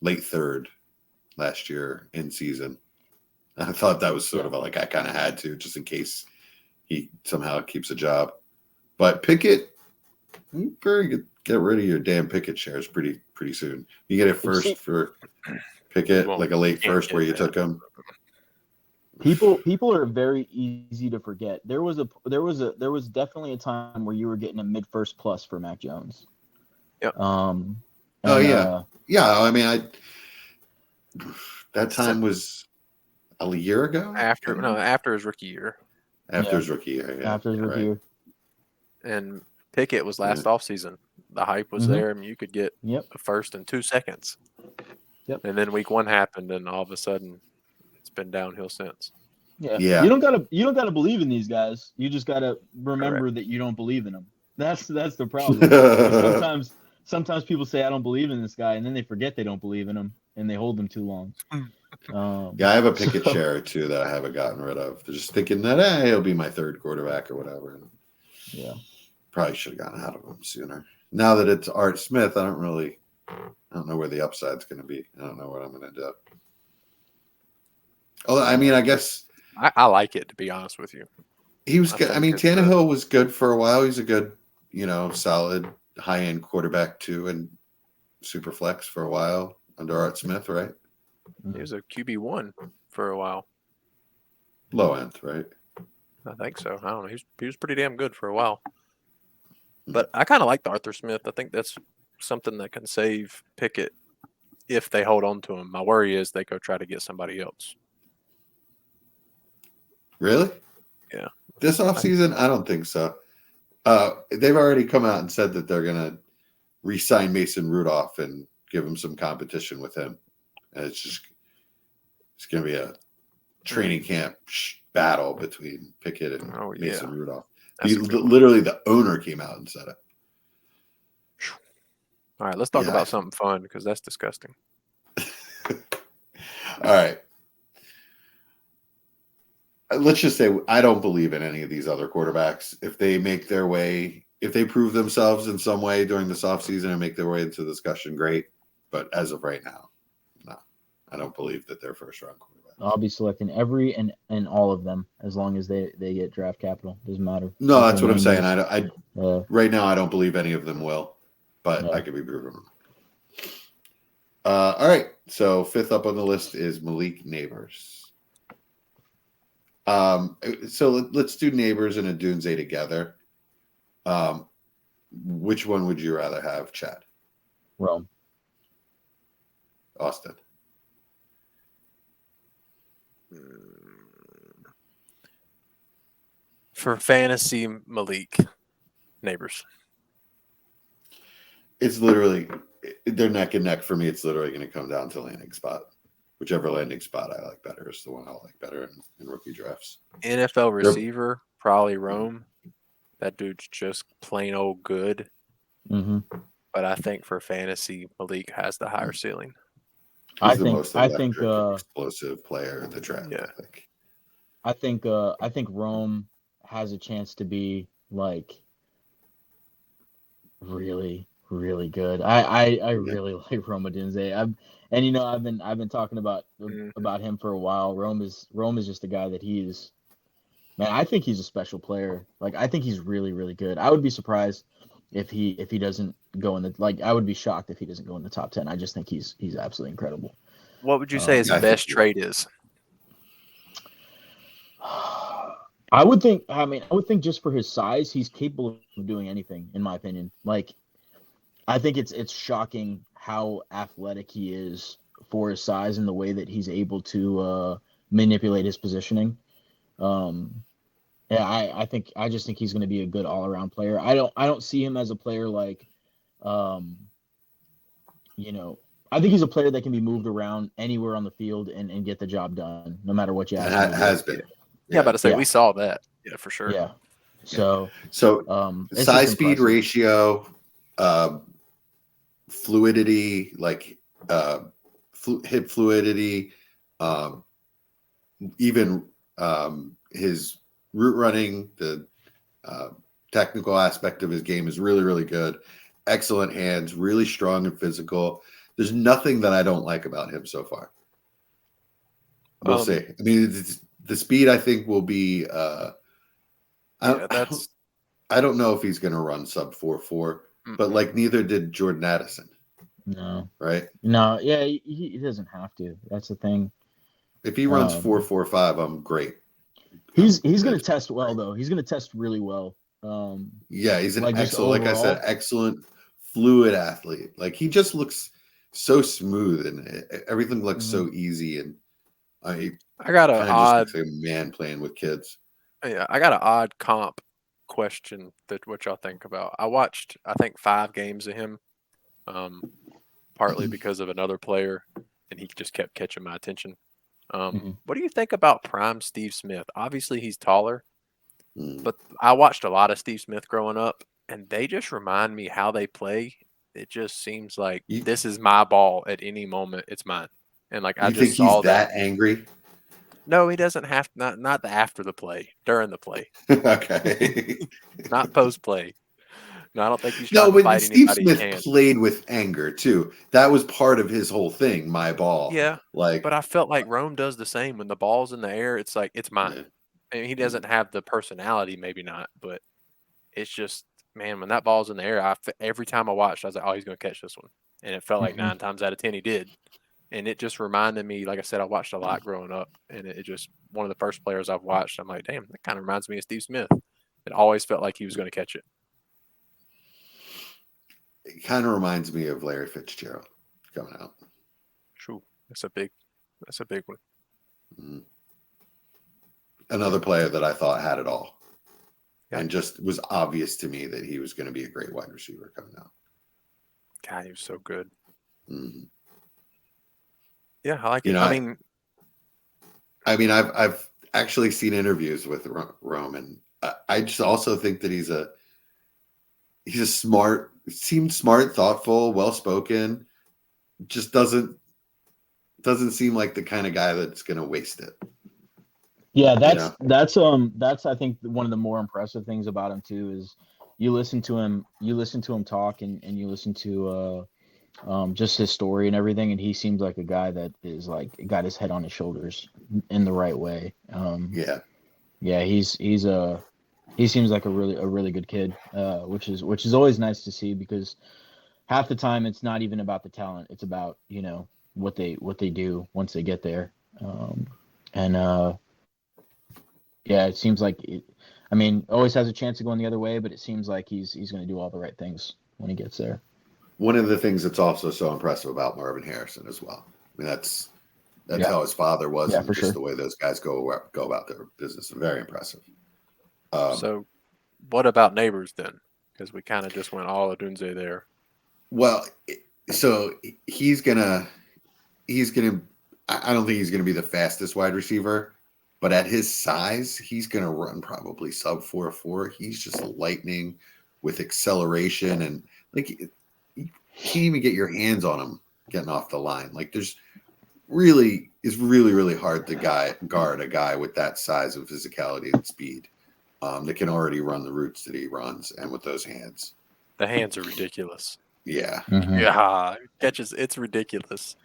Speaker 1: late third last year in season. I thought that was sort of I kind of had to, just in case he somehow keeps a job. But Pickett, you better get rid of your damn Pickett shares pretty soon. You get it first for Pickett, like a late first where you took him.
Speaker 3: People are very easy to forget. There was definitely a time where you were getting a mid first plus for Mac Jones.
Speaker 2: Yep.
Speaker 1: Yeah. I mean, that time was a year ago.
Speaker 2: After his rookie year.
Speaker 1: After his rookie year. Yeah.
Speaker 3: After his rookie year.
Speaker 2: And Pickett was last offseason. The hype was there, and you could get a first in 2 seconds.
Speaker 3: Yep.
Speaker 2: And then week 1 happened, and all of a sudden, it's been downhill since.
Speaker 3: Yeah. You don't gotta believe in these guys. You just gotta remember that you don't believe in them. That's the problem. Sometimes people say I don't believe in this guy, and then they forget they don't believe in him, and they hold them too long.
Speaker 1: I have a Pickett share or two that I haven't gotten rid of. They're just thinking that he'll be my third quarterback or whatever.
Speaker 3: Yeah.
Speaker 1: Probably should have gotten out of him sooner. Now that it's Art Smith, I don't know where the upside's going to be. I don't know what I'm going to do. Although, I mean, I guess
Speaker 2: I like it, to be honest with you.
Speaker 1: He was good. I mean, Tannehill was good for a while. He's a good, solid high-end quarterback too, and super flex for a while under Art Smith, right?
Speaker 2: He was a QB1 for a while.
Speaker 1: Low end, right?
Speaker 2: I think so. I don't know. He was pretty damn good for a while. But I kind of liked Arthur Smith. I think that's something that can save Pickett if they hold on to him. My worry is they go try to get somebody else.
Speaker 1: Really?
Speaker 2: Yeah.
Speaker 1: This offseason, I don't think so. They've already come out and said that they're going to re-sign Mason Rudolph and give him some competition with him. And it's going to be a training camp battle between Pickett and Mason Rudolph. Literally, the owner came out and said it.
Speaker 2: All right, let's talk about something fun because that's disgusting.
Speaker 1: All right. Let's just say I don't believe in any of these other quarterbacks. If they make their way, if they prove themselves in some way during this offseason and make their way into the discussion, great. But as of right now, no. I don't believe that they're first-round quarterbacks.
Speaker 3: I'll be selecting every and all of them as long as they get draft capital. Doesn't matter.
Speaker 1: No, that's what I'm saying. Right now, I don't believe any of them will, but I could be proven wrong. All right. So 5th up on the list is Malik Neighbors. So let's do Neighbors and a Dunze together. Which one would you rather have, Chad?
Speaker 3: Rome.
Speaker 1: Austin.
Speaker 2: For fantasy, Malik Neighbors.
Speaker 1: It's literally they're neck and neck for me. It's literally going to come down to landing spot. Whichever landing spot I like better is the one I like better in rookie drafts.
Speaker 2: NFL receiver, probably Rome. That dude's just plain old good.
Speaker 3: Mm-hmm.
Speaker 2: But I think for fantasy, Malik has the higher ceiling.
Speaker 1: He's the most electric and explosive player in the draft.
Speaker 2: Yeah.
Speaker 3: I think Rome has a chance to be like really, really good. I really like Rome Odunze. I've been talking about him for a while. Rome is just a guy that he's, man, I think he's a special player. Like, I think he's really, really good. I would be surprised if he doesn't go in the, like, I would be shocked if he doesn't go in the top 10. I just think he's absolutely incredible.
Speaker 2: What would you say his best trait is?
Speaker 3: I would think just for his size, he's capable of doing anything, in my opinion. Like, I think it's shocking how athletic he is for his size and the way that he's able to manipulate his positioning. I just think he's going to be a good all-around player. I don't see him as a player like, I think he's a player that can be moved around anywhere on the field and get the job done, no matter what you ask him.
Speaker 1: Has been.
Speaker 2: Yeah, about to say we saw that. Yeah, for sure.
Speaker 3: Yeah. So
Speaker 1: size speed ratio, fluidity, like hip fluidity, even his route running, the technical aspect of his game is really, really good. Excellent hands, really strong and physical. There's nothing that I don't like about him so far. We'll see. I mean, the speed I think will be. I don't know if he's going to run sub 4.4, but like neither did Jordan Addison.
Speaker 3: No.
Speaker 1: Right?
Speaker 3: No. Yeah, he doesn't have to. That's the thing.
Speaker 1: If he runs 4.45, I'm great.
Speaker 3: He's going to test well though. He's going to test really well.
Speaker 1: Yeah, he's an excellent, like I said, excellent fluid athlete. Like he just looks so smooth and everything looks so easy. And I
Speaker 2: got an odd
Speaker 1: just like a man playing with kids.
Speaker 2: Yeah, I got an odd comp question that what y'all think about. I watched, I think, 5 games of him, partly because of another player, and he just kept catching my attention. What do you think about prime Steve Smith? Obviously, he's taller, but I watched a lot of Steve Smith growing up, and they just remind me how they play. It just seems like this is my ball at any moment. It's mine. And like I just saw
Speaker 1: that angry.
Speaker 2: No, he doesn't have not after the play, during the play.
Speaker 1: Okay.
Speaker 2: Not post play. No, I don't think he's
Speaker 1: trying
Speaker 2: to fight
Speaker 1: Steve
Speaker 2: anybody.
Speaker 1: Smith played with anger too. That was part of his whole thing. My ball.
Speaker 2: Yeah.
Speaker 1: Like,
Speaker 2: but I felt like Rome does the same when the ball's in the air. It's like it's mine. Yeah. I mean, he doesn't have the personality, maybe not, but it's just, man, when that ball's in the air, every time I watched, I was like, oh, he's going to catch this one, and it felt like 9 times out of 10 he did. And it just reminded me, like I said, I watched a lot growing up, and it just one of the first players I've watched. I'm like, damn, that kind of reminds me of Steve Smith. It always felt like he was going to catch it.
Speaker 1: It kind of reminds me of Larry Fitzgerald coming out.
Speaker 2: True, that's a big one.
Speaker 1: Mm-hmm. Another player that I thought had it all, and just was obvious to me that he was going to be a great wide receiver coming out.
Speaker 2: God, he was so good.
Speaker 1: Mm-hmm.
Speaker 2: Yeah, I like it. I
Speaker 1: mean, I've actually seen interviews with Rome, and I just also think that he's a smart, seems smart, thoughtful, well-spoken. Just doesn't seem like the kind of guy that's going to waste it.
Speaker 3: Yeah, that's I think one of the more impressive things about him too is you listen to him talk and you listen to just his story and everything, and he seems like a guy that is like got his head on his shoulders in the right way. He seems like a really good kid, which is always nice to see because half the time it's not even about the talent. It's about, what they do once they get there. And yeah, it seems like always has a chance of going the other way, but it seems like he's going to do all the right things when he gets there.
Speaker 1: One of the things that's also so impressive about Marvin Harrison as well. I mean, that's how his father was, and
Speaker 3: for
Speaker 1: just
Speaker 3: sure.
Speaker 1: the way those guys go about their business. Very impressive.
Speaker 2: So, what about Neighbors then? Because we kind of just went all Odunze there.
Speaker 1: Well, so he's gonna. I don't think he's gonna be the fastest wide receiver, but at his size, he's gonna run probably sub 4.4. He's just lightning with acceleration, and like you can't even get your hands on him getting off the line. Like it's really hard to guard a guy with that size of physicality and speed that can already run the routes that he runs, and with those hands.
Speaker 2: The hands are ridiculous.
Speaker 1: Yeah.
Speaker 3: Mm-hmm.
Speaker 2: Yeah, catches. It's ridiculous.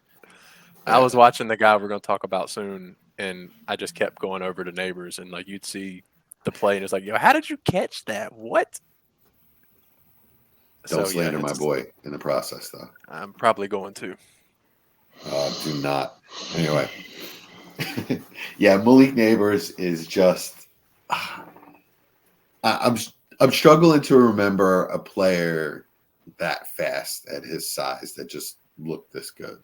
Speaker 2: I was watching the guy we're going to talk about soon, and I just kept going over to Neighbors, and like you'd see the play, and it's like, yo, how did you catch that? What?
Speaker 1: Don't slander my boy in the process, though.
Speaker 2: I'm probably going to.
Speaker 1: Do not. Anyway. Yeah, Malik Neighbors is just. I'm struggling to remember a player that fast at his size that just looked this good.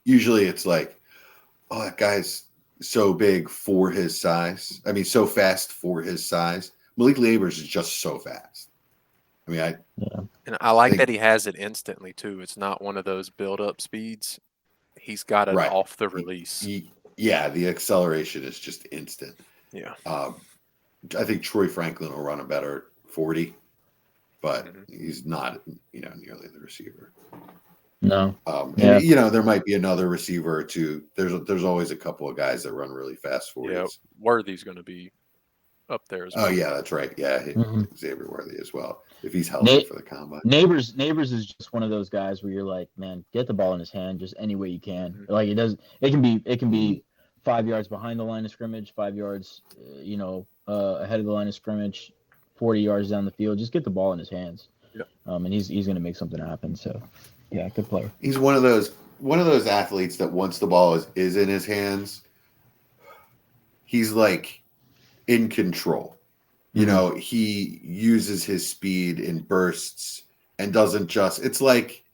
Speaker 1: Usually it's like, oh, that guy's so big for his size. I mean, so fast for his size. Malik Neighbors is just so fast. I mean,
Speaker 2: and I like that he has it instantly too. It's not one of those build-up speeds. He's got it off the release.
Speaker 1: The acceleration is just instant.
Speaker 2: Yeah.
Speaker 1: I think Troy Franklin will run a better 40, but he's not, nearly the receiver.
Speaker 3: No.
Speaker 1: And, there might be another receiver or two. There's always a couple of guys that run really fast 40s.
Speaker 2: Yeah, Worthy's going to be up there as well.
Speaker 1: Oh, yeah, that's right. Yeah, Xavier Worthy as well, if he's healthy for the combine.
Speaker 3: Neighbors is just one of those guys where you're like, man, get the ball in his hand just any way you can.
Speaker 2: Mm-hmm.
Speaker 3: Like it can be 5 yards behind the line of scrimmage, 5 yards, ahead of the line of scrimmage, 40 yards down the field. Just get the ball in his hands.
Speaker 2: Yep.
Speaker 3: And he's going to make something happen. So, yeah, good player.
Speaker 1: He's one of those athletes that once the ball is in his hands, he's like in control. He uses his speed in bursts and doesn't just. It's like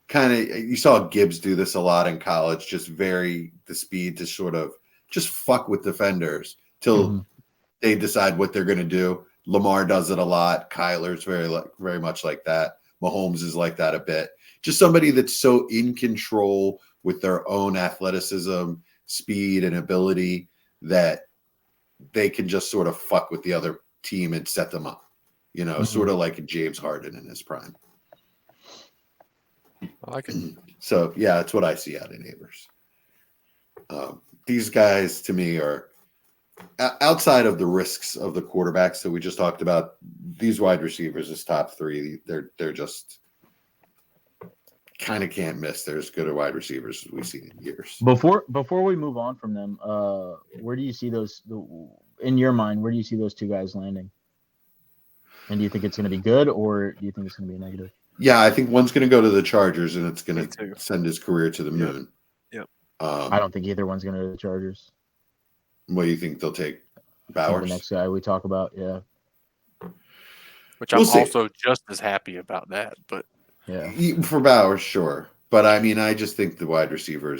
Speaker 1: kind of you saw Gibbs do this a lot in college. Just vary the speed to sort of just fuck with defenders till they decide what they're going to do. Lamar does it a lot. Kyler's very much like that. Mahomes is like that a bit. Just somebody that's so in control with their own athleticism, speed, and ability that they can just sort of fuck with the other team and set them up. Sort of like a James Harden in his prime.
Speaker 2: I like it.
Speaker 1: So, yeah, that's what I see out of Neighbors. These guys, to me, are outside of the risks of the quarterbacks that we just talked about. These wide receivers is top three. They're just kind of can't miss. They're as good a wide receivers as we've seen in years.
Speaker 3: Before we move on from them, where do you see those in your mind? Where do you see those two guys landing? And do you think it's going to be good, or do you think it's going to be a negative?
Speaker 1: Yeah, I think one's going to go to the Chargers, and it's going to send his career to the moon.
Speaker 2: Yep.
Speaker 3: I don't think either one's going to go to the Chargers.
Speaker 1: What do you think they'll take? Bowers?
Speaker 3: The next guy we talk about, yeah.
Speaker 2: Which I'm also just as happy about that, but
Speaker 3: yeah,
Speaker 1: for Bowers, sure. But I mean, I just think the wide receiver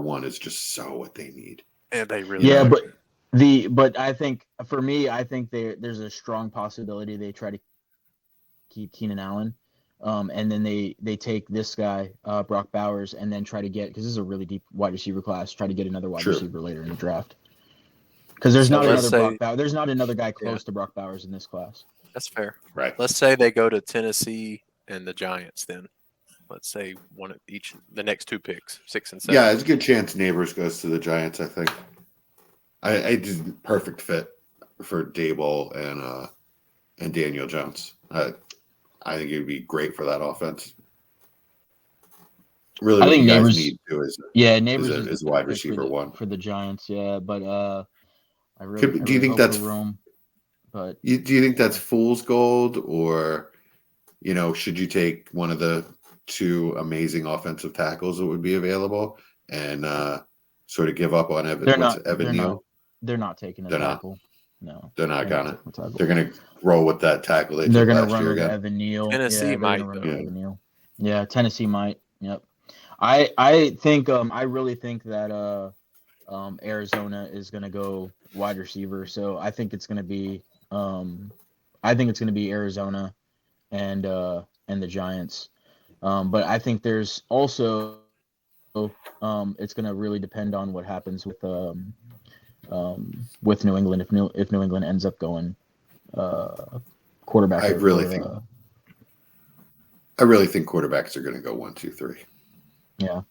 Speaker 1: one is just so what they need.
Speaker 2: And they really are.
Speaker 3: But I think for me, there's a strong possibility they try to keep Keenan Allen, and then they take this guy Brock Bowers, and then try to get, because this is a really deep wide receiver class, try to get another wide receiver later in the draft. Because there's not another guy close to Brock Bowers in this class.
Speaker 2: That's fair.
Speaker 1: Right.
Speaker 2: Let's say they go to Tennessee and the Giants then. Let's say one of each, the next two picks, 6 and 7.
Speaker 1: Yeah, it's a good chance Neighbors goes to the Giants, I think. I did perfect fit for Dable and Daniel Jones. I think it would be great for that offense. Really,
Speaker 3: I think
Speaker 1: what you
Speaker 3: Neighbors
Speaker 1: guys need to do
Speaker 3: Neighbors
Speaker 1: is wide receiver one
Speaker 3: for the Giants. Yeah, but I really
Speaker 1: do you think
Speaker 3: hope
Speaker 1: that's
Speaker 3: Jerome But
Speaker 1: do you think that's fool's gold, or should you take one of the two amazing offensive tackles that would be available and sort of give up on Evan? Evan Neal?
Speaker 3: They're not taking a
Speaker 1: They're not.
Speaker 3: tackle. No,
Speaker 1: They're not gonna.
Speaker 3: taking a tackle.
Speaker 1: They're gonna roll with that tackle they
Speaker 3: They're
Speaker 1: took
Speaker 3: gonna
Speaker 1: last
Speaker 3: run
Speaker 1: year
Speaker 3: with
Speaker 1: again.
Speaker 3: Evan Neal.
Speaker 2: Tennessee
Speaker 3: they're
Speaker 2: might,
Speaker 3: gonna run
Speaker 2: though.
Speaker 3: with Evan Neal. Yeah, Tennessee might. Yep. I think I really think that Arizona is gonna go wide receiver. So I think it's gonna be Arizona and the Giants. But I think there's also it's gonna really depend on what happens with New England if New England ends up going quarterback.
Speaker 1: I really think quarterbacks are going to go 1, 2, 3.
Speaker 3: Yeah.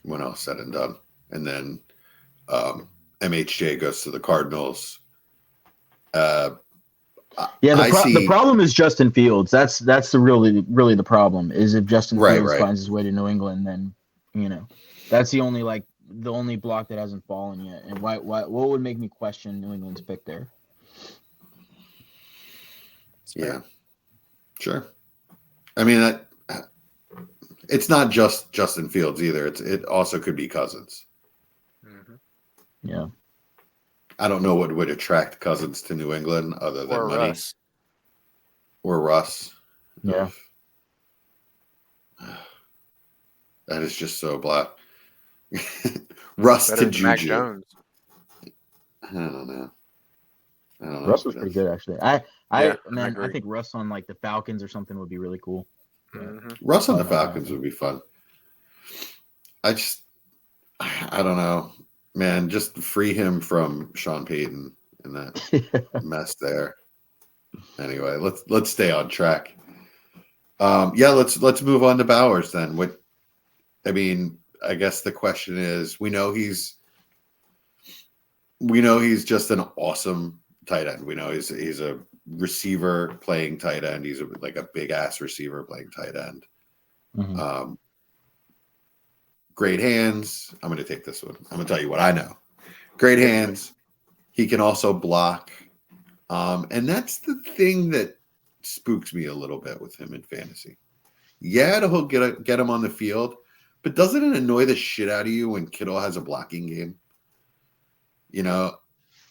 Speaker 1: When all said and done, and then MHJ goes to the Cardinals.
Speaker 3: The problem is Justin Fields. That's really the problem. Is if Justin Fields finds his way to New England, then that's the only block that hasn't fallen yet. And what would make me question New England's pick there?
Speaker 1: Yeah, sure. I mean, it's not just Justin Fields either. It also could be Cousins.
Speaker 2: Mm-hmm.
Speaker 3: Yeah.
Speaker 1: I don't know what would attract Cousins to New England other than money.
Speaker 2: Russ.
Speaker 1: Or Russ.
Speaker 3: Yeah.
Speaker 1: That is just so black. Russ
Speaker 2: Better
Speaker 1: to
Speaker 2: than Mac
Speaker 1: Juju.
Speaker 2: Jones.
Speaker 1: I don't know.
Speaker 3: Russ was pretty good, actually. I
Speaker 2: agree.
Speaker 3: think Russ on the Falcons or something would be really cool.
Speaker 2: Mm-hmm.
Speaker 1: Russ on the Falcons would be fun. I don't know, man. Just free him from Sean Payton and that mess there. Anyway, let's stay on track. Let's move on to Bowers then. I guess the question is, we know he's just an awesome tight end. We know he's a receiver playing tight end. He's a big ass receiver playing tight end.
Speaker 3: Mm-hmm.
Speaker 1: Great hands. I'm going to take this one. I'm going to tell you what I know. Great hands. He can also block. And that's the thing that spooks me a little bit with him in fantasy. Yeah, he'll get him on the field, but doesn't it annoy the shit out of you when Kittle has a blocking game?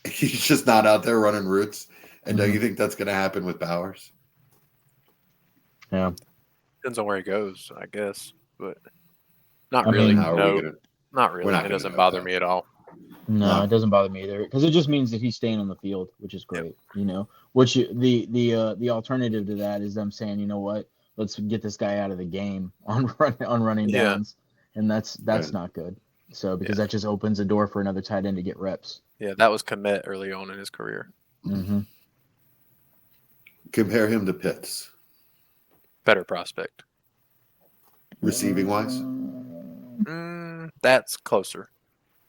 Speaker 1: He's just not out there running routes. And don't you think that's going to happen with Bowers?
Speaker 3: Yeah.
Speaker 2: Depends on where he goes, I guess, but not really. Not really. It doesn't bother me at all.
Speaker 3: No, it doesn't bother me either, because it just means that he's staying on the field, which is great. Which the alternative to that is them saying, you know what, let's get this guy out of the game on running downs, and that's not good. So because that just opens the door for another tight end to get reps.
Speaker 2: Yeah, that was Komet early on in his career.
Speaker 3: Mm-hmm.
Speaker 1: Compare him to Pitts.
Speaker 2: Better prospect.
Speaker 1: Receiving wise?
Speaker 2: That's closer.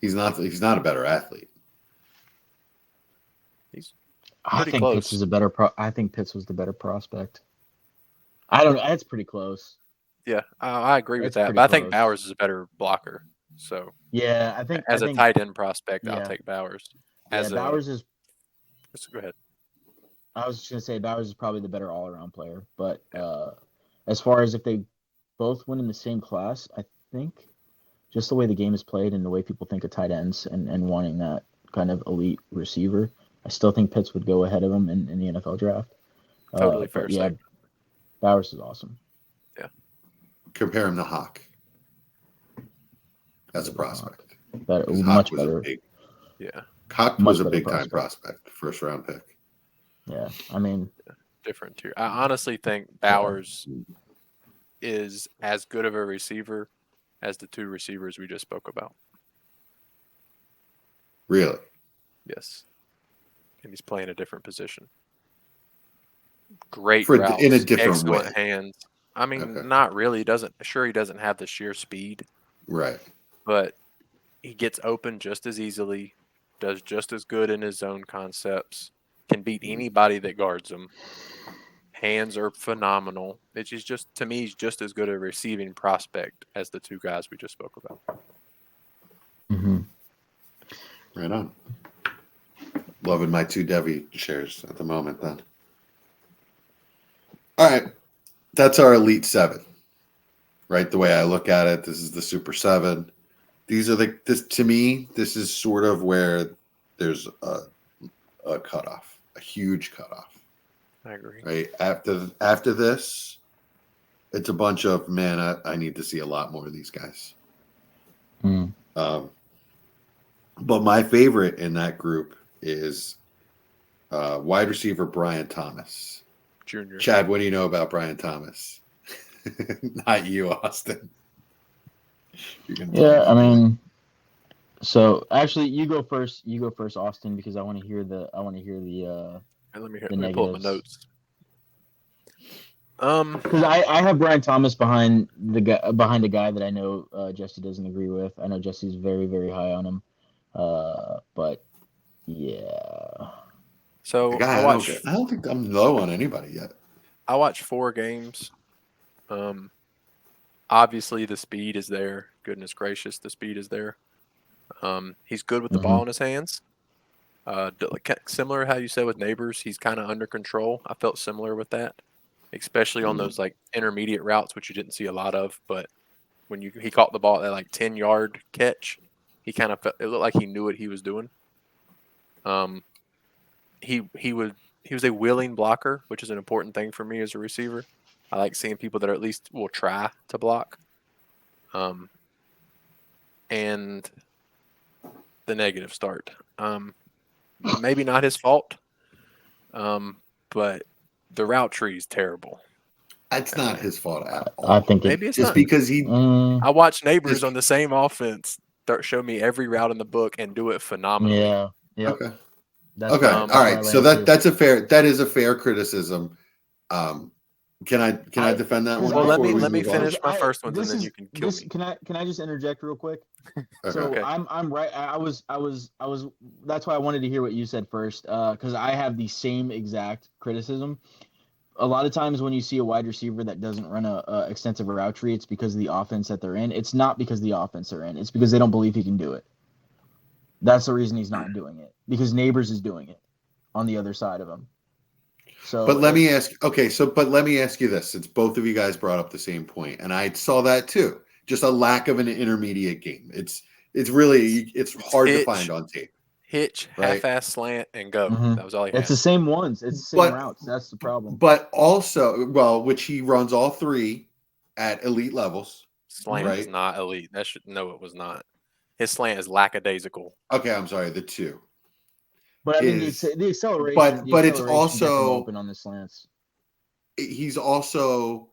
Speaker 1: He's not a better athlete.
Speaker 2: He's
Speaker 3: I think
Speaker 2: close.
Speaker 3: Pitts is a better I think Pitts was the better prospect. I don't know. It's pretty close.
Speaker 2: Yeah, I agree with that. But I think Bowers is a better blocker. So
Speaker 3: yeah, I think
Speaker 2: as a tight end prospect, I'll take Bowers.
Speaker 3: Bowers is.
Speaker 2: Go ahead.
Speaker 3: I was just gonna say Bowers is probably the better all-around player, but as far as if they both win in the same class, I think just the way the game is played and the way people think of tight ends and wanting that kind of elite receiver, I still think Pitts would go ahead of him in the NFL draft.
Speaker 2: Totally fair.
Speaker 3: Yeah, Bowers is awesome.
Speaker 2: Yeah.
Speaker 1: Compare him to Hawk as a prospect.
Speaker 3: Much better.
Speaker 1: Hawk was a big-time prospect, first-round pick.
Speaker 3: Yeah, I mean,
Speaker 2: different too. I honestly think Bowers is as good of a receiver as the two receivers we just spoke about.
Speaker 1: Really?
Speaker 2: Yes. And he's playing a different position. Great routes,
Speaker 1: in a different
Speaker 2: excellent
Speaker 1: way.
Speaker 2: Hands. I mean, not really. He doesn't have the sheer speed.
Speaker 1: Right.
Speaker 2: But he gets open just as easily, does just as good in his zone concepts, can beat anybody that guards him. Hands are phenomenal. It's just to me, he's just as good a receiving prospect as the two guys we just spoke about.
Speaker 3: Mm-hmm.
Speaker 1: Right on. Loving my 2 Devi shares at the moment then. All right. That's our Elite 7. Right? The way I look at it, this is the Super 7. These are to me, this is sort of where there's a cutoff, a huge cutoff.
Speaker 2: I agree.
Speaker 1: Right? After this, it's a bunch of, man, I need to see a lot more of these guys. But my favorite in that group is wide receiver Brian Thomas.
Speaker 2: Junior.
Speaker 1: Chad, what do you know about Brian Thomas? Not you, Austin.
Speaker 3: Yeah, I mean, so actually, you go first. You go first, Austin, because I want to hear the.
Speaker 2: Let me pull up my notes.
Speaker 3: Because I have Brian Thomas behind a guy that I know Jesse doesn't agree with. I know Jesse's very, very high on him. But yeah.
Speaker 2: So
Speaker 1: I don't think I'm low on anybody yet.
Speaker 2: I watched 4 games. Obviously the speed is there. Goodness gracious, the speed is there. He's good with the ball in his hands. Similar to how you said with Neighbors, he's kind of under control. I felt similar with that, especially on those like intermediate routes, which you didn't see a lot of. But when he caught the ball at like 10-yard catch, he kind of it looked like he knew what he was doing. He was a willing blocker, which is an important thing for me as a receiver. I like seeing people that are at least will try to block. And the negative start. Maybe not his fault, but the route tree is terrible.
Speaker 1: It's not his fault at all.
Speaker 3: I think
Speaker 2: maybe it's
Speaker 1: just
Speaker 2: not.
Speaker 1: Because he.
Speaker 2: I watched Neighbors on the same offense show me every route in the book and do it phenomenally.
Speaker 3: Yeah. Yep.
Speaker 1: Okay.
Speaker 3: That's
Speaker 1: okay. All right. So that is a fair criticism. Can I defend that one?
Speaker 2: Well, let me finish my first one, and then you can kill me.
Speaker 3: Can I just interject real quick?
Speaker 1: Okay.
Speaker 3: So I'm right. I was. That's why I wanted to hear what you said first, because I have the same exact criticism. A lot of times when you see a wide receiver that doesn't run a extensive route tree, it's because of the offense that they're in. It's not because of the offense they're in. It's because they don't believe he can do it. That's the reason he's not doing it, because Neighbors is doing it on the other side of him. So,
Speaker 1: but let me ask you this, since both of you guys brought up the same point, and I saw that too. Just a lack of an intermediate game. It's hard to find on tape.
Speaker 2: Hitch,
Speaker 1: right?
Speaker 2: half-ass slant, and go. That was all he had.
Speaker 3: It's the same ones. It's the same routes. That's the problem.
Speaker 1: But also, which he runs all 3 at elite levels.
Speaker 2: Slant is not elite. It was not. His slant is lackadaisical.
Speaker 1: Okay, I'm sorry, the 2.
Speaker 3: But I mean, the acceleration.
Speaker 1: But it's also
Speaker 3: open on the slants.
Speaker 1: He's also,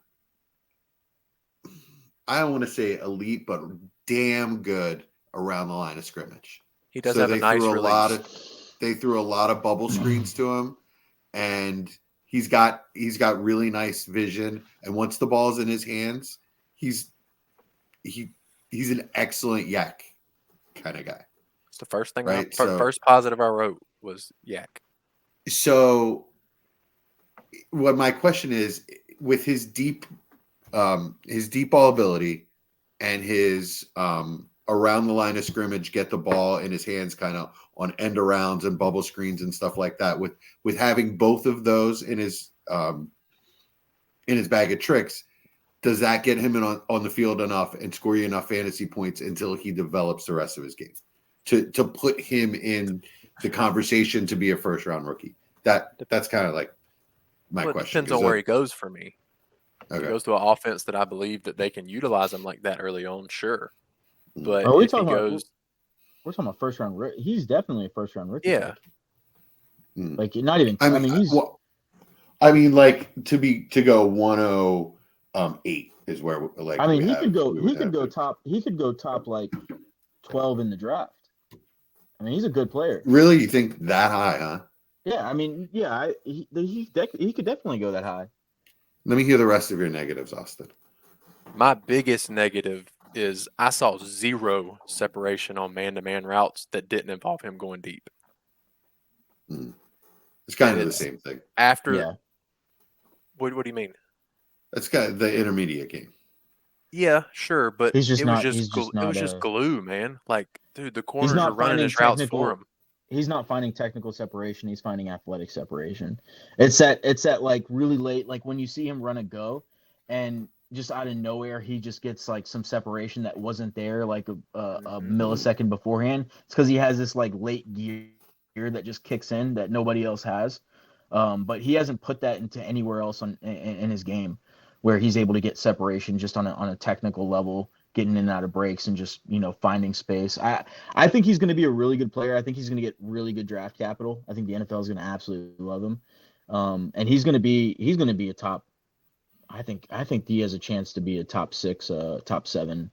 Speaker 1: I don't want to say elite, but damn good around the line of scrimmage.
Speaker 2: He does have a nice release.
Speaker 1: They threw a lot of bubble screens to him, and he's got really nice vision. And once the ball's in his hands, he's an excellent yak kind of guy.
Speaker 2: It's the first thing.
Speaker 1: Right?
Speaker 2: First positive I wrote was yak.
Speaker 1: So, what my question is, with his deep ball ability and his around the line of scrimmage, get the ball in his hands, kind of on end arounds and bubble screens and stuff like that. With having both of those in his bag of tricks, does that get him in on the field enough and score you enough fantasy points until he develops the rest of his game to put him in the conversation to be a first round rookie? That's kind of like my question.
Speaker 2: Depends on where he goes for me.
Speaker 1: Okay.
Speaker 2: If he goes to an offense that I believe that they can utilize him like that early on, sure. But
Speaker 3: we're
Speaker 2: if he
Speaker 3: talking
Speaker 2: goes,
Speaker 3: we're talking about first round rookie. He's definitely a first round rookie.
Speaker 2: Yeah.
Speaker 3: Like not even.
Speaker 1: I mean, like to go 108 is where like.
Speaker 3: I mean, he could go top. He could go top like 12 in the draft. I mean, he's a good player.
Speaker 1: Really, you think that high, huh?
Speaker 3: Yeah, I mean, yeah, he could definitely go that high.
Speaker 1: Let me hear the rest of your negatives, Austin.
Speaker 2: My biggest negative is I saw 0 separation on man-to-man routes that didn't involve him going deep.
Speaker 1: It's kind of the same thing.
Speaker 2: What do you mean?
Speaker 1: That's kind of the intermediate game.
Speaker 2: Yeah, sure, but
Speaker 3: it was
Speaker 2: just glue, man. Like, dude, the corners are running his routes for him.
Speaker 3: he's not finding technical separation. He's finding athletic separation. It's that like really late, like when you see him run a go, and just out of nowhere he just gets like some separation that wasn't there like a millisecond beforehand. It's because he has this like late gear that just kicks in that nobody else has. But he hasn't put that into anywhere else in his game where he's able to get separation just on a technical level, getting in and out of breaks and just, finding space. I think he's going to be a really good player. I think he's going to get really good draft capital. I think the NFL is going to absolutely love him. And he's going to be a top. I think he has a chance to be a top 6, top 7,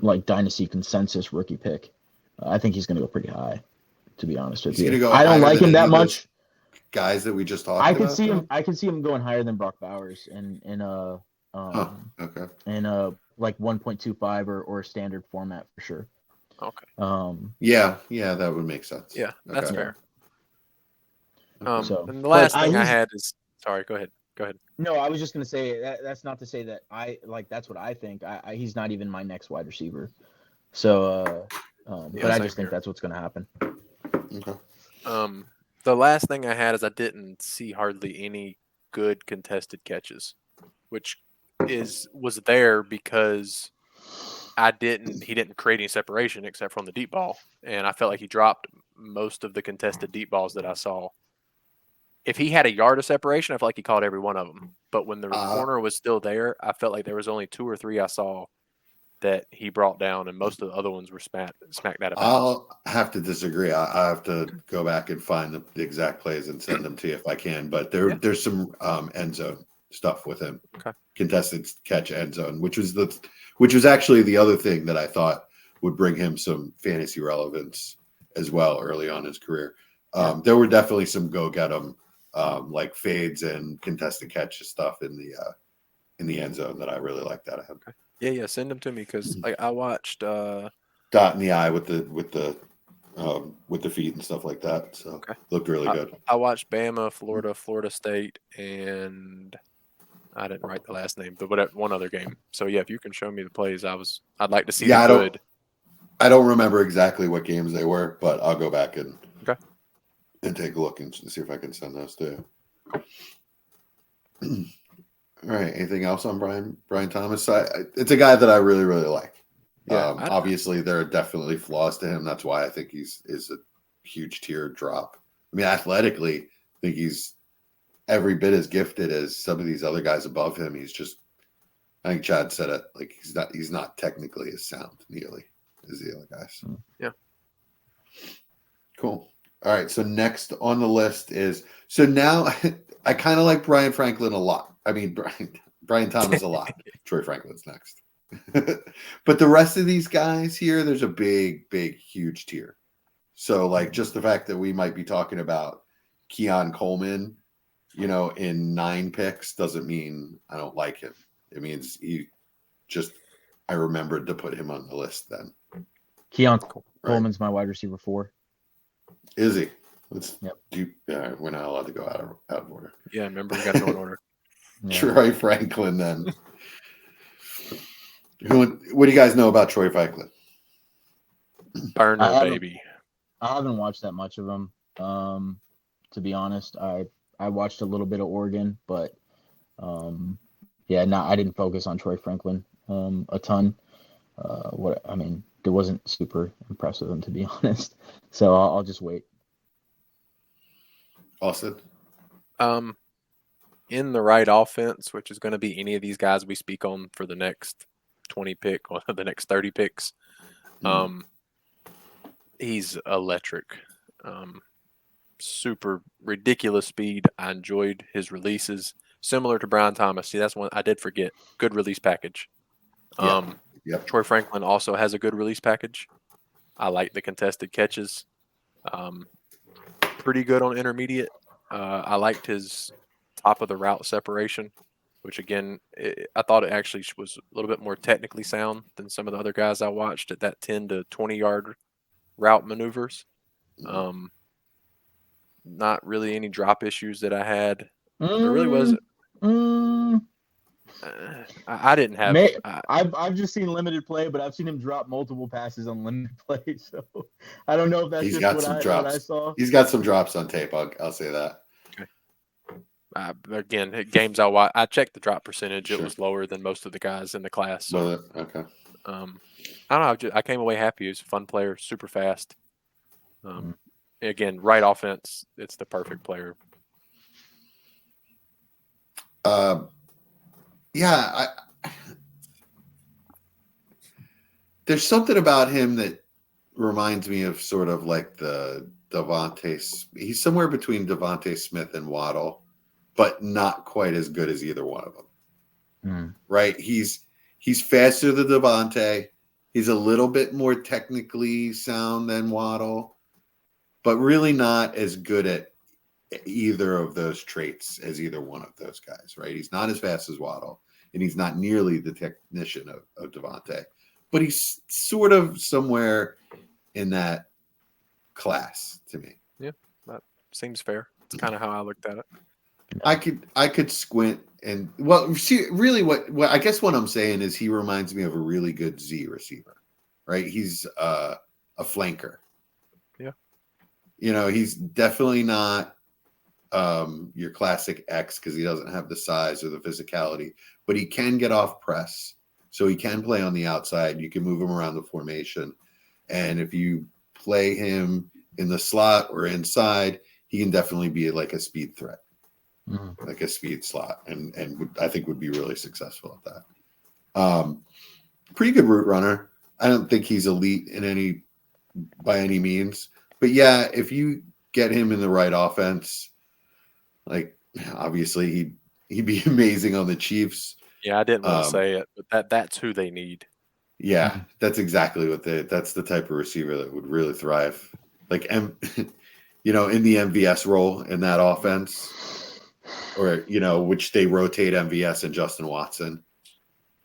Speaker 3: like dynasty consensus rookie pick. I think he's going to go pretty high, to be honest with you.
Speaker 1: Go
Speaker 3: I don't like him that much.
Speaker 1: Guys that we just talked about.
Speaker 3: I could see him going higher than Brock Bowers in
Speaker 1: okay.
Speaker 3: In like 1.25 or a standard format for sure.
Speaker 2: Okay.
Speaker 1: Yeah, that would make sense.
Speaker 2: Yeah, that's fair.
Speaker 3: So,
Speaker 2: and the last thing I had is sorry. Go ahead.
Speaker 3: No, I was just gonna say that's not to say that I like that's what I think. He's not even my next wide receiver. So, but I just think that's what's gonna happen.
Speaker 1: Okay.
Speaker 2: The last thing I had is I didn't see hardly any good contested catches, which was there because he didn't create any separation except from the deep ball, and I felt like he dropped most of the contested deep balls that I saw. If he had a yard of separation, I felt like he caught every one of them. But when the corner was still there, I felt like there was only 2 or 3 I saw that he brought down, and most of the other ones were smacked out of bounds.
Speaker 1: I'll have to disagree. I have to go back and find the exact plays and send them to you if I can. But there's some end zone stuff with him.
Speaker 2: Okay.
Speaker 1: Contested catch end zone, which was actually the other thing that I thought would bring him some fantasy relevance as well early on in his career. There were definitely some go get 'em like fades and contested catch stuff in the end zone that I really liked out of him.
Speaker 2: Okay. Yeah, send them to me because I watched
Speaker 1: dot in the eye with the feet and stuff like that. So looked really good.
Speaker 2: I watched Bama, Florida State, and I didn't write the last name, but one other game. So yeah, if you can show me the plays, I'd like to see them good.
Speaker 1: I don't remember exactly what games they were, but I'll go back and take a look and see if I can send those to you. All right. Anything else on Brian Thomas? It's a guy that I really, really like.
Speaker 2: Yeah,
Speaker 1: obviously, there are definitely flaws to him. That's why I think is a huge tier drop. I mean, athletically, I think he's every bit as gifted as some of these other guys above him. He's just, I think Chad said it, like he's not technically as sound nearly as the other guys.
Speaker 2: Yeah.
Speaker 1: Cool. All right. So next on the list is, so now I kind of like Brian Franklin a lot. I mean, Brian Thomas a lot. Troy Franklin's next. But the rest of these guys here, there's a big, huge tier. So like just the fact that we might be talking about Keon Coleman, in 9 picks doesn't mean I don't like him. It means I remembered to put him on the list then.
Speaker 3: Keon Coleman's my wide receiver 4.
Speaker 1: Is he?
Speaker 3: Yep.
Speaker 1: We're not allowed to go out of order.
Speaker 2: Yeah, remember we got to go in order.
Speaker 3: Yeah.
Speaker 1: Troy Franklin then. What do you guys know about Troy Franklin?
Speaker 2: Burner, baby.
Speaker 3: I haven't watched that much of him. To be honest, I watched a little bit of Oregon, but I didn't focus on Troy Franklin a ton. There wasn't super impressive him, to be honest. So I'll just wait.
Speaker 1: Austin?
Speaker 2: In the right offense, which is going to be any of these guys we speak on for the next 20 pick or the next 30 picks, he's electric. Super ridiculous speed. I enjoyed his releases. Similar to Brian Thomas. See, that's one I did forget. Good release package.
Speaker 1: Yep.
Speaker 2: Troy Franklin also has a good release package. I like the contested catches. Pretty good on intermediate. I liked his top of the route separation, which again, I thought it actually was a little bit more technically sound than some of the other guys I watched at that 10 to 20 yard route maneuvers. Not really any drop issues that I had. There really wasn't. I didn't have.
Speaker 3: I've just seen limited play, but I've seen him drop multiple passes on limited play. So I don't know if that's
Speaker 1: He's
Speaker 3: just
Speaker 1: got
Speaker 3: what
Speaker 1: some
Speaker 3: I
Speaker 1: drops.
Speaker 3: saw.
Speaker 1: He's got some drops on tape. I'll say that.
Speaker 2: Again, games I checked the drop percentage.
Speaker 1: Sure.
Speaker 2: It was lower than most of the guys in the class. So,
Speaker 1: Well, okay.
Speaker 2: I don't know. I came away happy. He was a fun player, super fast. Again, right offense. It's the perfect player.
Speaker 1: Yeah, there's something about him that reminds me of sort of like the he's somewhere between Devontae Smith and Waddle, but not quite as good as either one of them. Right? He's faster than Devontae. He's a little bit more technically sound than Waddle, but really not as good at either of those traits as either one of those guys, right? He's not as fast as Waddle, and he's not nearly the technician of Devontae, but he's sort of somewhere in that class to me.
Speaker 2: Yeah, that seems fair. It's kind of how I looked at it.
Speaker 1: I could squint and see really what I guess what I'm saying is he reminds me of a really good Z receiver, right? He's a flanker.
Speaker 2: Yeah.
Speaker 1: You know, he's definitely not your classic X because he doesn't have the size or the physicality, but he can get off press. So he can play on the outside. You can move him around the formation. And if you play him in the slot or inside, he can definitely be like a speed threat, like a speed slot. And I think would be really successful at that. Pretty good route runner. I don't think he's elite by any means. But yeah, if you get him in the right offense, like obviously he'd be amazing on the Chiefs.
Speaker 2: Yeah, I didn't want to say it, but that's who they need.
Speaker 1: Yeah, that's exactly that's the type of receiver that would really thrive. Like in the MVS role in that offense, or which they rotate MVS and Justin Watson.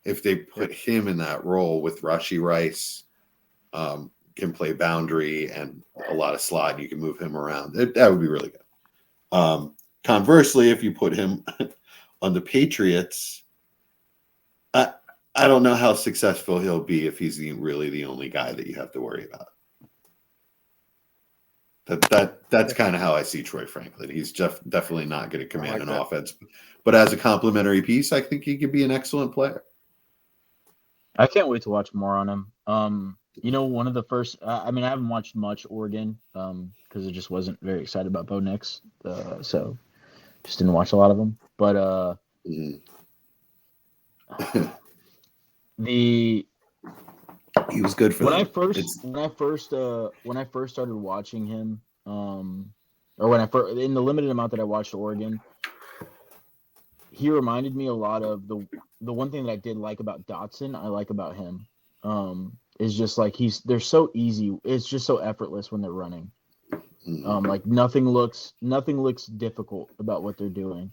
Speaker 1: If they put him in that role with Rashee Rice, can play boundary and a lot of slot, you can move him around. That would be really good. Conversely, if you put him on the Patriots, I don't know how successful he'll be if he's really the only guy that you have to worry about. That's kind of how I see Troy Franklin. He's definitely not going to command an offense, but as a complementary piece, I think he could be an excellent player.
Speaker 3: I can't wait to watch more on him. One of the first. I haven't watched much Oregon because I just wasn't very excited about Bo Nix, so just didn't watch a lot of them. But he was good for when I first started watching him, or when in the limited amount that I watched Oregon, he reminded me a lot of the one thing that I did like about Dotson. I like about him is just like they're so easy. It's just so effortless when they're running. Like nothing looks difficult about what they're doing.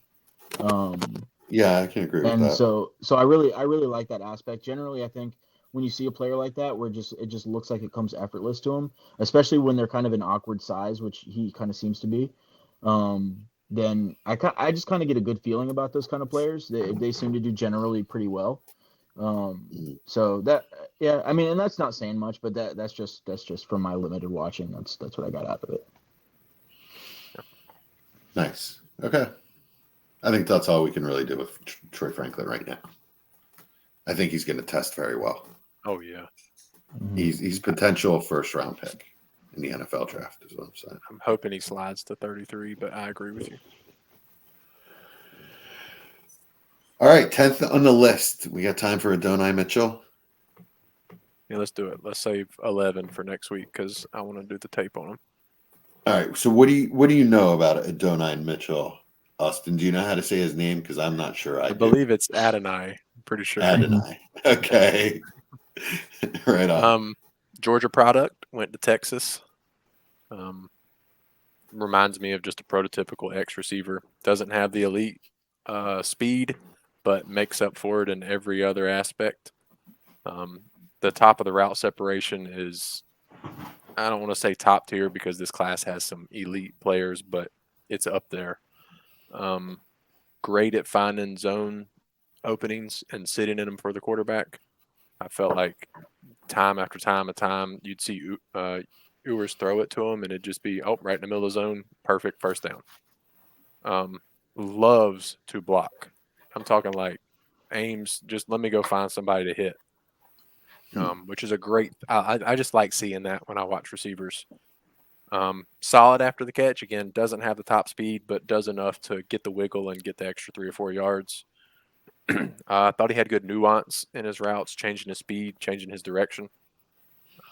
Speaker 1: Yeah, I can agree with that.
Speaker 3: And so I really like that aspect. Generally, I think when you see a player like that, where it just looks like it comes effortless to him, especially when they're kind of an awkward size, which he kind of seems to be, then I just kind of get a good feeling about those kind of players. They seem to do generally pretty well. So that, yeah, and that's not saying much, but that's just from my limited watching. That's what I got out of it.
Speaker 1: Nice. Okay. I think that's all we can really do with Troy Franklin right now. I think he's going to test very well.
Speaker 2: Oh, yeah.
Speaker 1: He's potential first round pick in the NFL draft is what I'm saying.
Speaker 2: I'm hoping he slides to 33, but I agree with you.
Speaker 1: All right, 10th on the list. We got time for Adonai Mitchell.
Speaker 2: Yeah, let's do it. Let's save 11 for next week because I want to do the tape on him.
Speaker 1: All right, so what do you know about Adonai Mitchell? Austin, do you know how to say his name? Because I'm not sure. I
Speaker 2: believe it's Adonai. I'm pretty sure.
Speaker 1: Adonai. Okay. Right on.
Speaker 2: Georgia product, went to Texas. Reminds me of just a prototypical X receiver. Doesn't have the elite speed, but makes up for it in every other aspect. The top of the route separation is, I don't want to say top tier because this class has some elite players, but it's up there. Great at finding zone openings and sitting in them for the quarterback. I felt like time after time, you'd see Ewers throw it to him, and it'd just be, right in the middle of the zone, perfect first down. Loves to block. I'm talking like aims, just let me go find somebody to hit, which is a great – I just like seeing that when I watch receivers. Solid after the catch. Again, doesn't have the top speed, but does enough to get the wiggle and get the extra 3 or 4 yards. I thought he had good nuance in his routes, changing his speed, changing his direction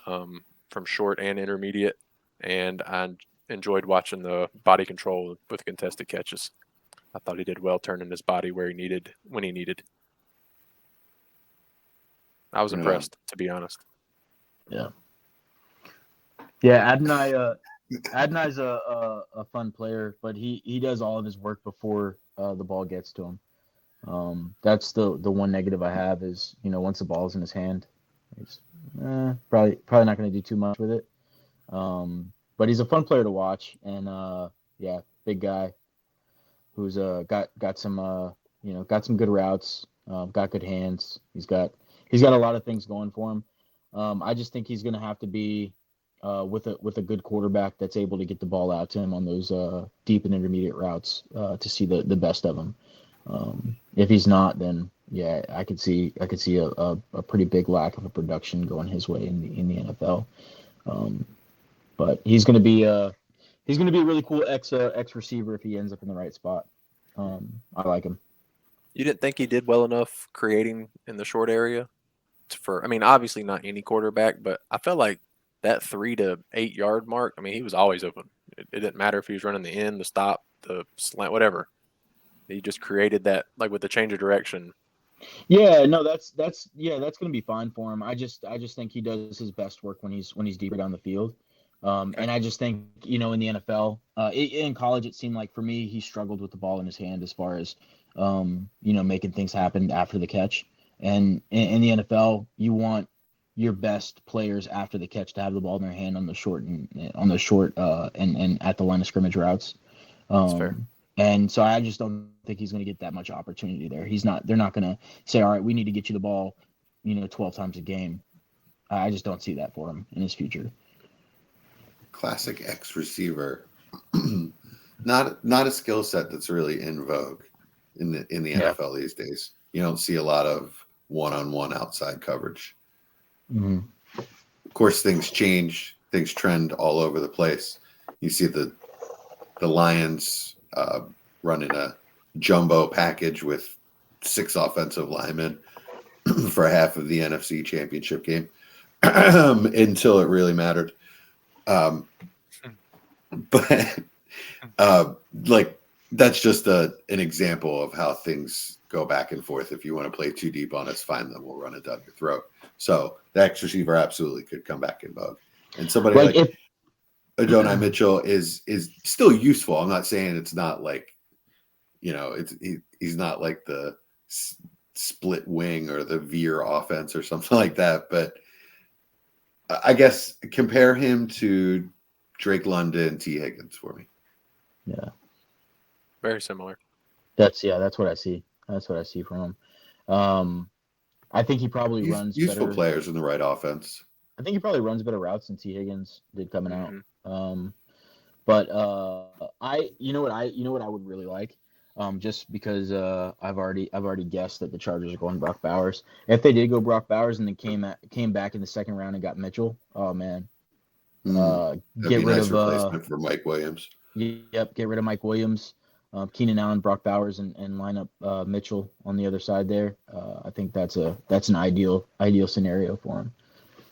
Speaker 2: from short and intermediate. And I enjoyed watching the body control with contested catches. I thought he did well turning his body where he needed when he needed. I was impressed, to be honest.
Speaker 3: Yeah. Yeah, Adonai's a fun player, but he does all of his work before the ball gets to him. That's the one negative I have is, once the ball's in his hand, he's probably not going to do too much with it. But he's a fun player to watch, and big guy who's got some good routes, got good hands. He's got a lot of things going for him. I just think he's going to have to be with a good quarterback that's able to get the ball out to him on those deep and intermediate routes to see the best of him. If he's not, then I could see a pretty big lack of a production going his way in the NFL. But he's going to be a really cool X receiver if he ends up in the right spot. I like him.
Speaker 2: You didn't think he did well enough creating in the short area obviously not any quarterback, but I felt like that 3 to 8 yard mark, he was always open. It didn't matter if he was running the end, the stop, the slant, whatever. He just created that, like with the change of direction.
Speaker 3: Yeah, no, that's going to be fine for him. I just think he does his best work when he's deeper down the field. And I just think, in the NFL, in college, it seemed like for me, he struggled with the ball in his hand as far as, making things happen after the catch. And in the NFL, you want your best players after the catch to have the ball in their hand on the short and at the line of scrimmage routes.
Speaker 2: That's fair.
Speaker 3: And so I just don't think he's going to get that much opportunity there. They're not going to say, all right, we need to get you the ball, 12 times a game. I just don't see that for him in his future.
Speaker 1: Classic X receiver. Not a skill set that's really in vogue in the NFL these days. You don't see a lot of one-on-one outside coverage.
Speaker 3: Mm-hmm.
Speaker 1: Of course, things change. Things trend all over the place. You see the Lions running a jumbo package with 6 offensive linemen for half of the NFC Championship game until it really mattered. But that's just an example of how things go back and forth. If you want to play too deep on us, fine, then we'll run it down your throat. So the X receiver absolutely could come back in vogue. And somebody like Adonai Mitchell is still useful. I'm not saying it's not like, he's not like the split wing or the veer offense or something like that. But I guess compare him to Drake London, T. Higgins for me.
Speaker 3: Yeah.
Speaker 2: Very similar.
Speaker 3: That's what I see. That's what I see from him. I think he probably runs
Speaker 1: useful
Speaker 3: better
Speaker 1: players in the right offense.
Speaker 3: I think he probably runs better routes than T. Higgins did coming out. What I would really like, just because I've already guessed that the Chargers are going Brock Bowers. If they did go Brock Bowers and then came back in the second round and got Mitchell, oh man,
Speaker 1: That'd
Speaker 3: get
Speaker 1: be
Speaker 3: rid
Speaker 1: nice
Speaker 3: of
Speaker 1: replacement for Mike Williams.
Speaker 3: Yep, get rid of Mike Williams, Keenan Allen, Brock Bowers, and line up Mitchell on the other side there. I think that's an ideal scenario for him.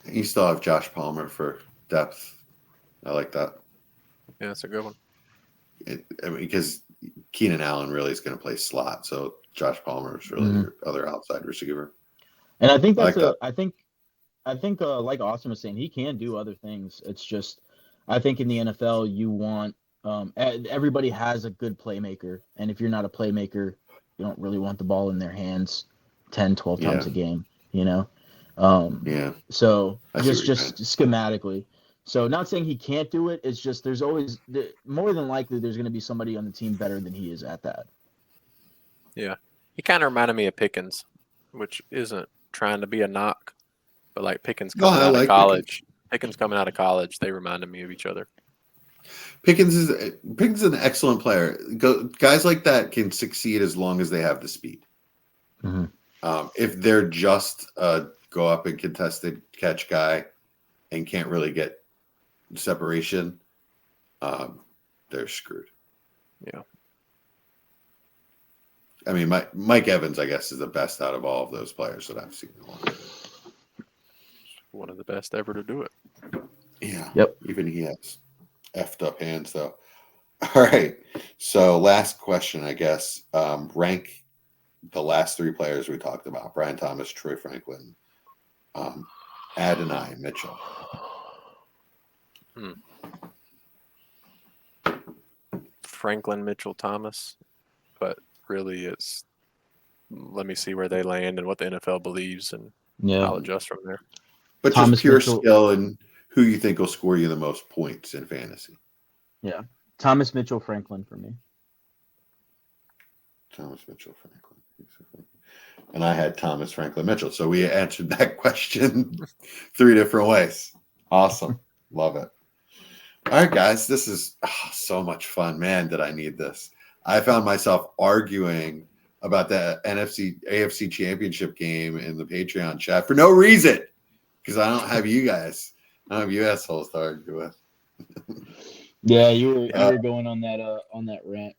Speaker 1: You still have Josh Palmer for depth. I like that.
Speaker 2: Yeah, that's a good one.
Speaker 1: Because Keenan Allen really is going to play slot, so Josh Palmer is really your other outside receiver.
Speaker 3: And I think I think like Austin was saying, he can do other things. It's just, I think in the NFL you want everybody has a good playmaker, and if you're not a playmaker, you don't really want the ball in their hands 10, 12 times a game, So just schematically. So not saying he can't do it. It's just there's always more than likely there's going to be somebody on the team better than he is at that.
Speaker 2: Yeah. He kind of reminded me of Pickens, which isn't trying to be a knock, but like Pickens
Speaker 1: No,
Speaker 2: coming
Speaker 1: I
Speaker 2: out
Speaker 1: like
Speaker 2: of college. Pickens coming out of college, they reminded me of each other.
Speaker 1: Pickens is an excellent player. Guys like that can succeed as long as they have the speed.
Speaker 3: Mm-hmm.
Speaker 1: If they're just a go up and contested catch guy and can't really get separation, they're screwed.
Speaker 2: Yeah.
Speaker 1: I mean, Mike Evans, I guess, is the best out of all of those players that I've seen.
Speaker 2: One of the best ever to do it.
Speaker 1: Yeah.
Speaker 3: Yep.
Speaker 1: Even he has effed up hands, though. All right. So last question, I guess. Rank the last three players we talked about: Brian Thomas, Troy Franklin, Adonai Mitchell.
Speaker 2: Franklin, Mitchell, Thomas, but really it's let me see where they land and what the NFL believes, and I'll adjust from there.
Speaker 1: But
Speaker 3: Thomas
Speaker 1: just pure
Speaker 3: Mitchell,
Speaker 1: skill and who you think will score you the most points in fantasy.
Speaker 3: Yeah. Thomas Mitchell, Franklin for me.
Speaker 1: Thomas Mitchell, Franklin. And I had Thomas Franklin Mitchell. So we answered that question 3 different ways. Awesome. Love it. All right, guys. This is so much fun. Man, did I need this. I found myself arguing about the AFC championship game in the Patreon chat for no reason. Because I don't have you guys. I don't have you assholes to argue with.
Speaker 3: Yeah, you were going on that rant.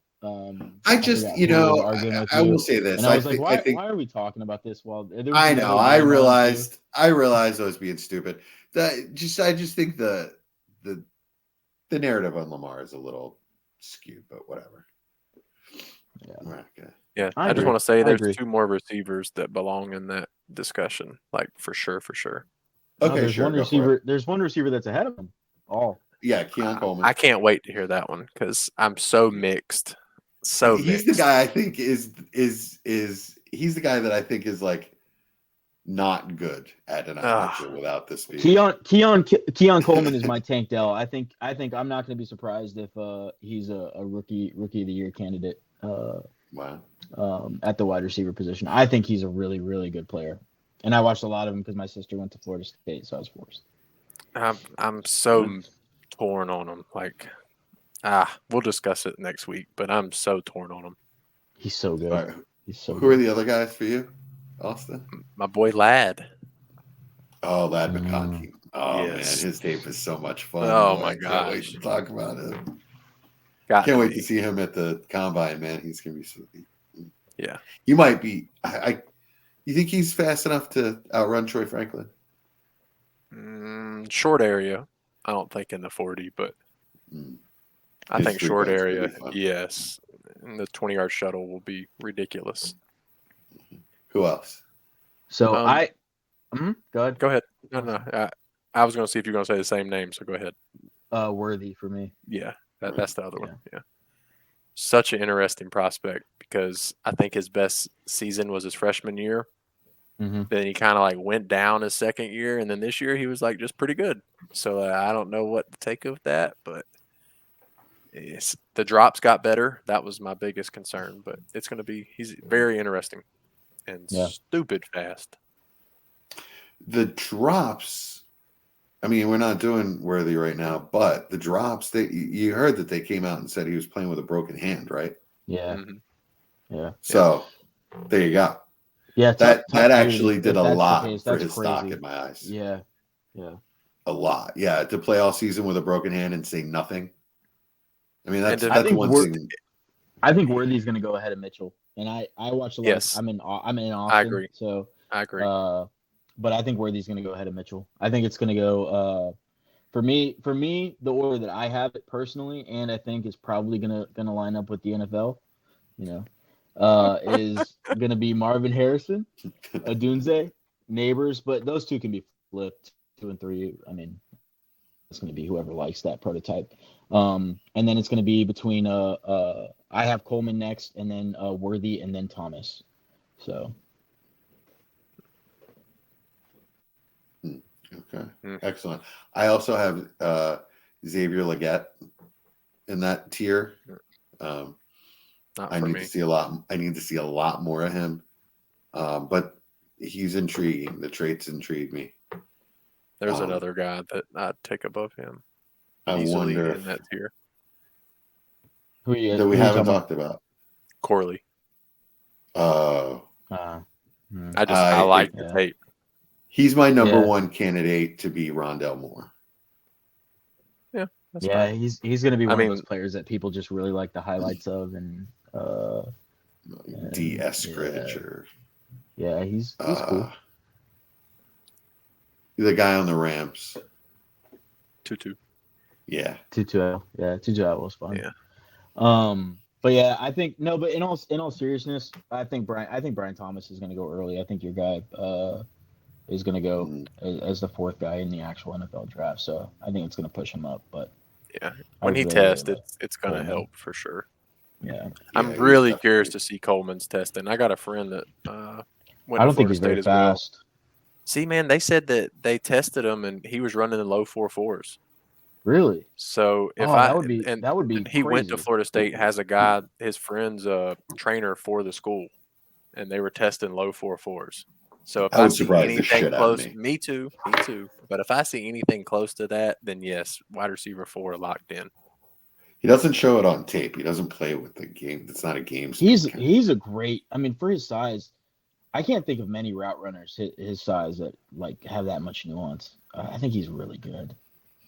Speaker 1: I just,
Speaker 3: forgot who was arguing with
Speaker 1: I
Speaker 3: you.
Speaker 1: will say this.
Speaker 3: And I was like,
Speaker 1: I think,
Speaker 3: why are we talking about this? Well,
Speaker 1: I know. I realized I was being stupid. I just think the narrative on Lamar is a little skewed, but whatever.
Speaker 3: Yeah.
Speaker 2: Yeah,
Speaker 3: I
Speaker 2: I just
Speaker 3: agree.
Speaker 2: want to say
Speaker 3: I
Speaker 2: there's
Speaker 3: agree.
Speaker 2: 2 more receivers that belong in that discussion, like for sure.
Speaker 3: No,
Speaker 1: Okay,
Speaker 3: there's
Speaker 1: sure.
Speaker 3: one
Speaker 1: Go for it.
Speaker 3: receiver. There's one receiver that's ahead of him.
Speaker 1: Yeah, Keon Coleman.
Speaker 2: I can't wait to hear that one because I'm so mixed.
Speaker 1: He's the guy I think is he's the guy that I think is like not good at an Mitchell without the speed.
Speaker 3: Keon Coleman is my Tank Dell. I think I'm not going to be surprised if he's a rookie of the year candidate.
Speaker 1: Wow.
Speaker 3: At the wide receiver position, I think he's a really, really good player, and I watched a lot of him because my sister went to Florida State, so I was forced.
Speaker 2: I'm so torn on him. Like, we'll discuss it next week, but I'm so torn on him.
Speaker 3: He's so good.
Speaker 1: Right.
Speaker 3: He's so.
Speaker 1: Who are the other guys for you, Austin?
Speaker 2: My boy Ladd.
Speaker 1: Oh, Ladd McConkey. Oh
Speaker 2: yes.
Speaker 1: Man, his tape is so much fun.
Speaker 2: Oh my
Speaker 1: I
Speaker 2: gosh.
Speaker 1: can't wait to talk about it. Can't wait to see him at the combine, man. He's gonna be sweet.
Speaker 2: Yeah.
Speaker 1: He might be. You think he's fast enough to outrun Troy Franklin?
Speaker 2: Short area. I don't think in the 40, but I think short area. Yes. And the 20-yard shuttle will be ridiculous.
Speaker 1: Who else?
Speaker 3: So go ahead.
Speaker 2: Go ahead. No. I was going to see if you're going to say the same name, so go ahead.
Speaker 3: Worthy for me.
Speaker 2: Yeah, that's the other one. Yeah. Such an interesting prospect because I think his best season was his freshman year.
Speaker 3: Mm-hmm.
Speaker 2: Then he kind of like went down his second year, and then this year he was like just pretty good. So I don't know what to take of that, but the drops got better. That was my biggest concern, but he's very interesting and stupid fast.
Speaker 1: The drops, I mean, we're not doing Worthy right now, but the drops, you heard that they came out and said he was playing with a broken hand, right?
Speaker 3: Yeah.
Speaker 2: Mm-hmm.
Speaker 3: Yeah.
Speaker 1: So there you go.
Speaker 3: Yeah,
Speaker 1: that actually did a lot for his
Speaker 3: crazy.
Speaker 1: stock in my eyes.
Speaker 3: Yeah.
Speaker 1: A lot. Yeah, to play all season with a broken hand and say nothing. I mean, that's one thing.
Speaker 3: I think Worthy's going to go ahead of Mitchell, and I watch a lot.
Speaker 2: Yes.
Speaker 3: I'm in Austin.
Speaker 2: I agree.
Speaker 3: So
Speaker 2: I agree.
Speaker 3: But I think Worthy's going to go ahead of Mitchell. I think it's going to go. For me, the order that I have it personally, and I think is probably going to line up with the NFL. Is going to be Marvin Harrison, Odunze, Neighbors, but those two can be flipped 2 and 3. I mean, it's going to be whoever likes that prototype. And then it's going to be between I have Coleman next, and then Worthy, and then Thomas. So.
Speaker 1: Okay, excellent. I also have Xavier Legette in that tier.
Speaker 2: Not
Speaker 1: I
Speaker 2: for
Speaker 1: need
Speaker 2: me.
Speaker 1: to see a lot. I need to see a lot more of him. But he's intriguing. The traits intrigue me.
Speaker 2: There's another guy that I'd take above him.
Speaker 1: I
Speaker 2: Easily
Speaker 1: wonder
Speaker 2: in that tier.
Speaker 3: Who you,
Speaker 1: that
Speaker 3: who
Speaker 1: we
Speaker 3: you
Speaker 1: haven't
Speaker 3: talking
Speaker 1: talked about.
Speaker 2: Corley.
Speaker 3: about?
Speaker 2: I like the tape.
Speaker 1: He's my number
Speaker 3: Yeah.
Speaker 1: one candidate to be Rondell Moore.
Speaker 2: Yeah, that's
Speaker 3: Yeah,
Speaker 2: fine.
Speaker 3: he's going to be one of
Speaker 2: mean-
Speaker 3: those players that people just really like the highlights of, and
Speaker 1: D. Eskridge or
Speaker 3: yeah, he's cool.
Speaker 1: The guy on the Rams.
Speaker 2: Tutu.
Speaker 1: Yeah.
Speaker 3: Tutu, Tutu was fun.
Speaker 2: Yeah.
Speaker 3: But yeah, I think no. But in all seriousness, I think Brian Thomas is going to go early. I think your guy is going to go as the fourth guy in the actual NFL draft. So I think it's going to push him up. But
Speaker 2: yeah, when he tests, it's going to help for sure.
Speaker 3: Yeah,
Speaker 2: I'm really curious to see Coleman's testing. I got a friend that went
Speaker 3: I
Speaker 2: to
Speaker 3: don't think
Speaker 2: Florida
Speaker 3: he's very
Speaker 2: State as well.
Speaker 3: fast.
Speaker 2: See, man, they said that they tested him and he was running the low 4.4s.
Speaker 3: Really?
Speaker 2: So if
Speaker 3: that would be
Speaker 2: he went to
Speaker 3: crazy.
Speaker 2: Florida State, has a guy, his friend's a trainer for the school, and they were testing low 4.4s. So if I see anything close, me too. But if I see anything close to that, then yes, wide receiver 4 locked in.
Speaker 1: He doesn't show it on tape. He doesn't play with the game. It's not a game.
Speaker 3: He's a great. I mean, for his size, I can't think of many route runners his size that like have that much nuance. I think he's really good.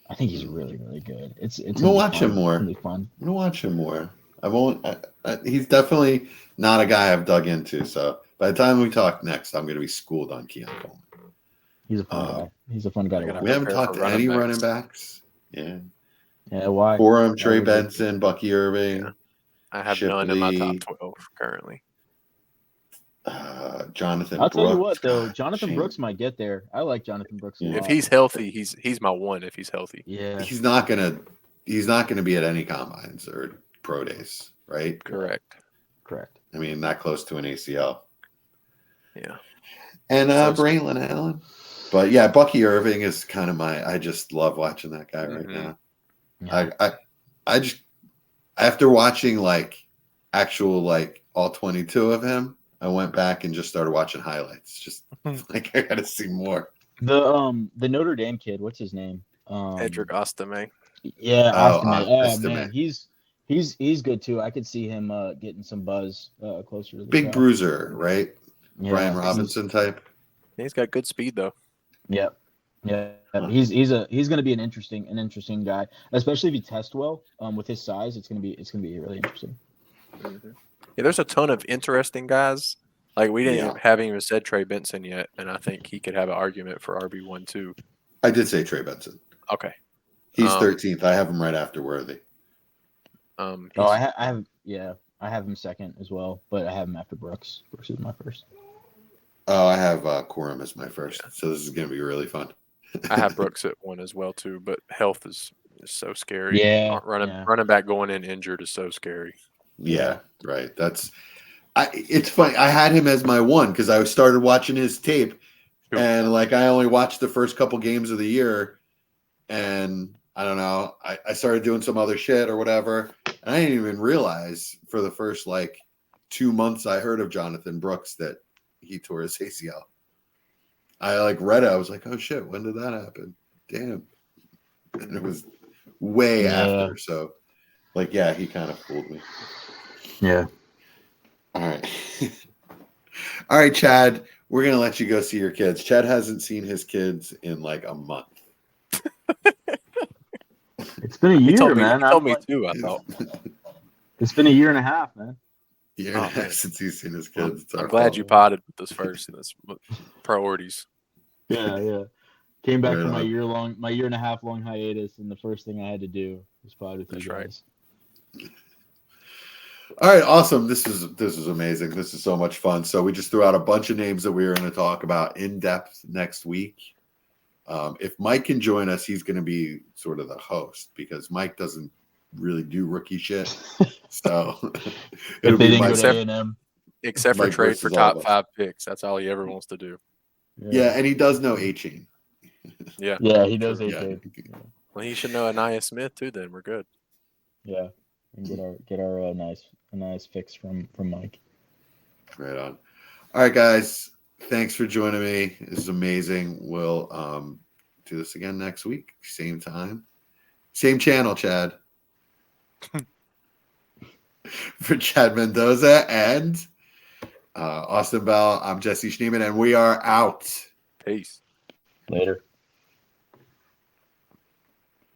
Speaker 3: I think he's really, really good. I'm
Speaker 1: gonna watch him more.
Speaker 3: It's gonna be fun.
Speaker 1: I'm gonna watch him more. I won't. He's definitely not a guy I've dug into. So by the time we talk next, I'm gonna be schooled on Keon Coleman.
Speaker 3: He's a fun guy. He's a fun guy to watch.
Speaker 1: We haven't talked to any running backs. Yeah.
Speaker 3: Yeah. Why?
Speaker 1: Forum, Trey Benson, Bucky Irving.
Speaker 2: Yeah. I have none in my top 12 currently.
Speaker 1: Jonathan.
Speaker 3: I'll
Speaker 1: Brooks.
Speaker 3: tell you what, though, Jonathan Brooks might get there. I like Jonathan Brooks a lot.
Speaker 2: If he's healthy, he's my one. If he's healthy,
Speaker 3: yeah,
Speaker 1: he's not gonna be at any combines or pro days, right?
Speaker 2: Correct.
Speaker 1: I mean, not close to an ACL.
Speaker 2: Yeah.
Speaker 1: And Braylon Allen, but yeah, Bucky Irving is kind of I just love watching that guy right now. Yeah. I just after watching actual all 22 of him. I went back and just started watching highlights. Just I gotta see more.
Speaker 3: The Notre Dame kid, what's his name?
Speaker 2: Edric Ostame.
Speaker 3: Yeah, Ostame.
Speaker 1: Ostame.
Speaker 3: Man, he's good too. I could see him getting some buzz closer to the
Speaker 1: big
Speaker 3: top.
Speaker 1: bruiser, right?
Speaker 3: Yeah,
Speaker 1: Brian Robinson type.
Speaker 2: He's got good speed though.
Speaker 3: Yeah. He's gonna be an interesting guy, especially if he tests well. With his size, it's gonna be really interesting.
Speaker 2: Mm-hmm. Yeah, there's a ton of interesting guys. Like we haven't even said Trey Benson yet, and I think he could have an argument for RB1 too.
Speaker 1: I did say Trey Benson.
Speaker 2: Okay,
Speaker 1: he's 13th. I have him right after Worthy.
Speaker 3: I have him second as well, but I have him after Brooks. Brooks is my first.
Speaker 1: Oh, I have Quorum as my first, so this is gonna be really fun.
Speaker 2: I have Brooks at 1 as well too, but health is so scary.
Speaker 3: Yeah,
Speaker 2: running back going in injured is so scary.
Speaker 1: Yeah, right. It's funny. I had him as my 1 because I started watching his tape, and I only watched the first couple games of the year, and I don't know. I started doing some other shit or whatever, and I didn't even realize for the first 2 months I heard of Jonathan Brooks that he tore his ACL. I read it. I was like, oh shit, when did that happen? Damn, and it was way after. So, he kind of fooled me.
Speaker 3: Yeah.
Speaker 1: All right. All right, Chad, we're going to let you go see your kids. Chad hasn't seen his kids in a month.
Speaker 3: It's been a year, man.
Speaker 2: He told me too, I thought.
Speaker 3: It's been a year and a half, man.
Speaker 1: Year and a half since he's seen his kids.
Speaker 2: I'm glad you potted with us first. That's priorities.
Speaker 3: Yeah. Came back from my year and a half long hiatus, and the first thing I had to do was pod with you guys.
Speaker 1: Right. All right, awesome. This is amazing. This is so much fun. So we just threw out a bunch of names that we were going to talk about in depth next week. If Mike can join us, he's going to be sort of the host because Mike doesn't really do rookie shit. So
Speaker 3: it'll be Mike,
Speaker 2: except for trade for top 5 picks. That's all he ever wants to do.
Speaker 1: Yeah, and he does know A-Chain.
Speaker 3: Yeah, he knows A-Chain.
Speaker 2: Well, he should know Anaya Smith too. Then we're good.
Speaker 3: Yeah. and get our a nice fix from Mike.
Speaker 1: Right on. All right, guys. Thanks for joining me. This is amazing. We'll do this again next week. Same time. Same channel, Chad. For Chad Mendoza and Austin Bell, I'm Jesse Schneeman, and we are out.
Speaker 2: Peace.
Speaker 3: Later.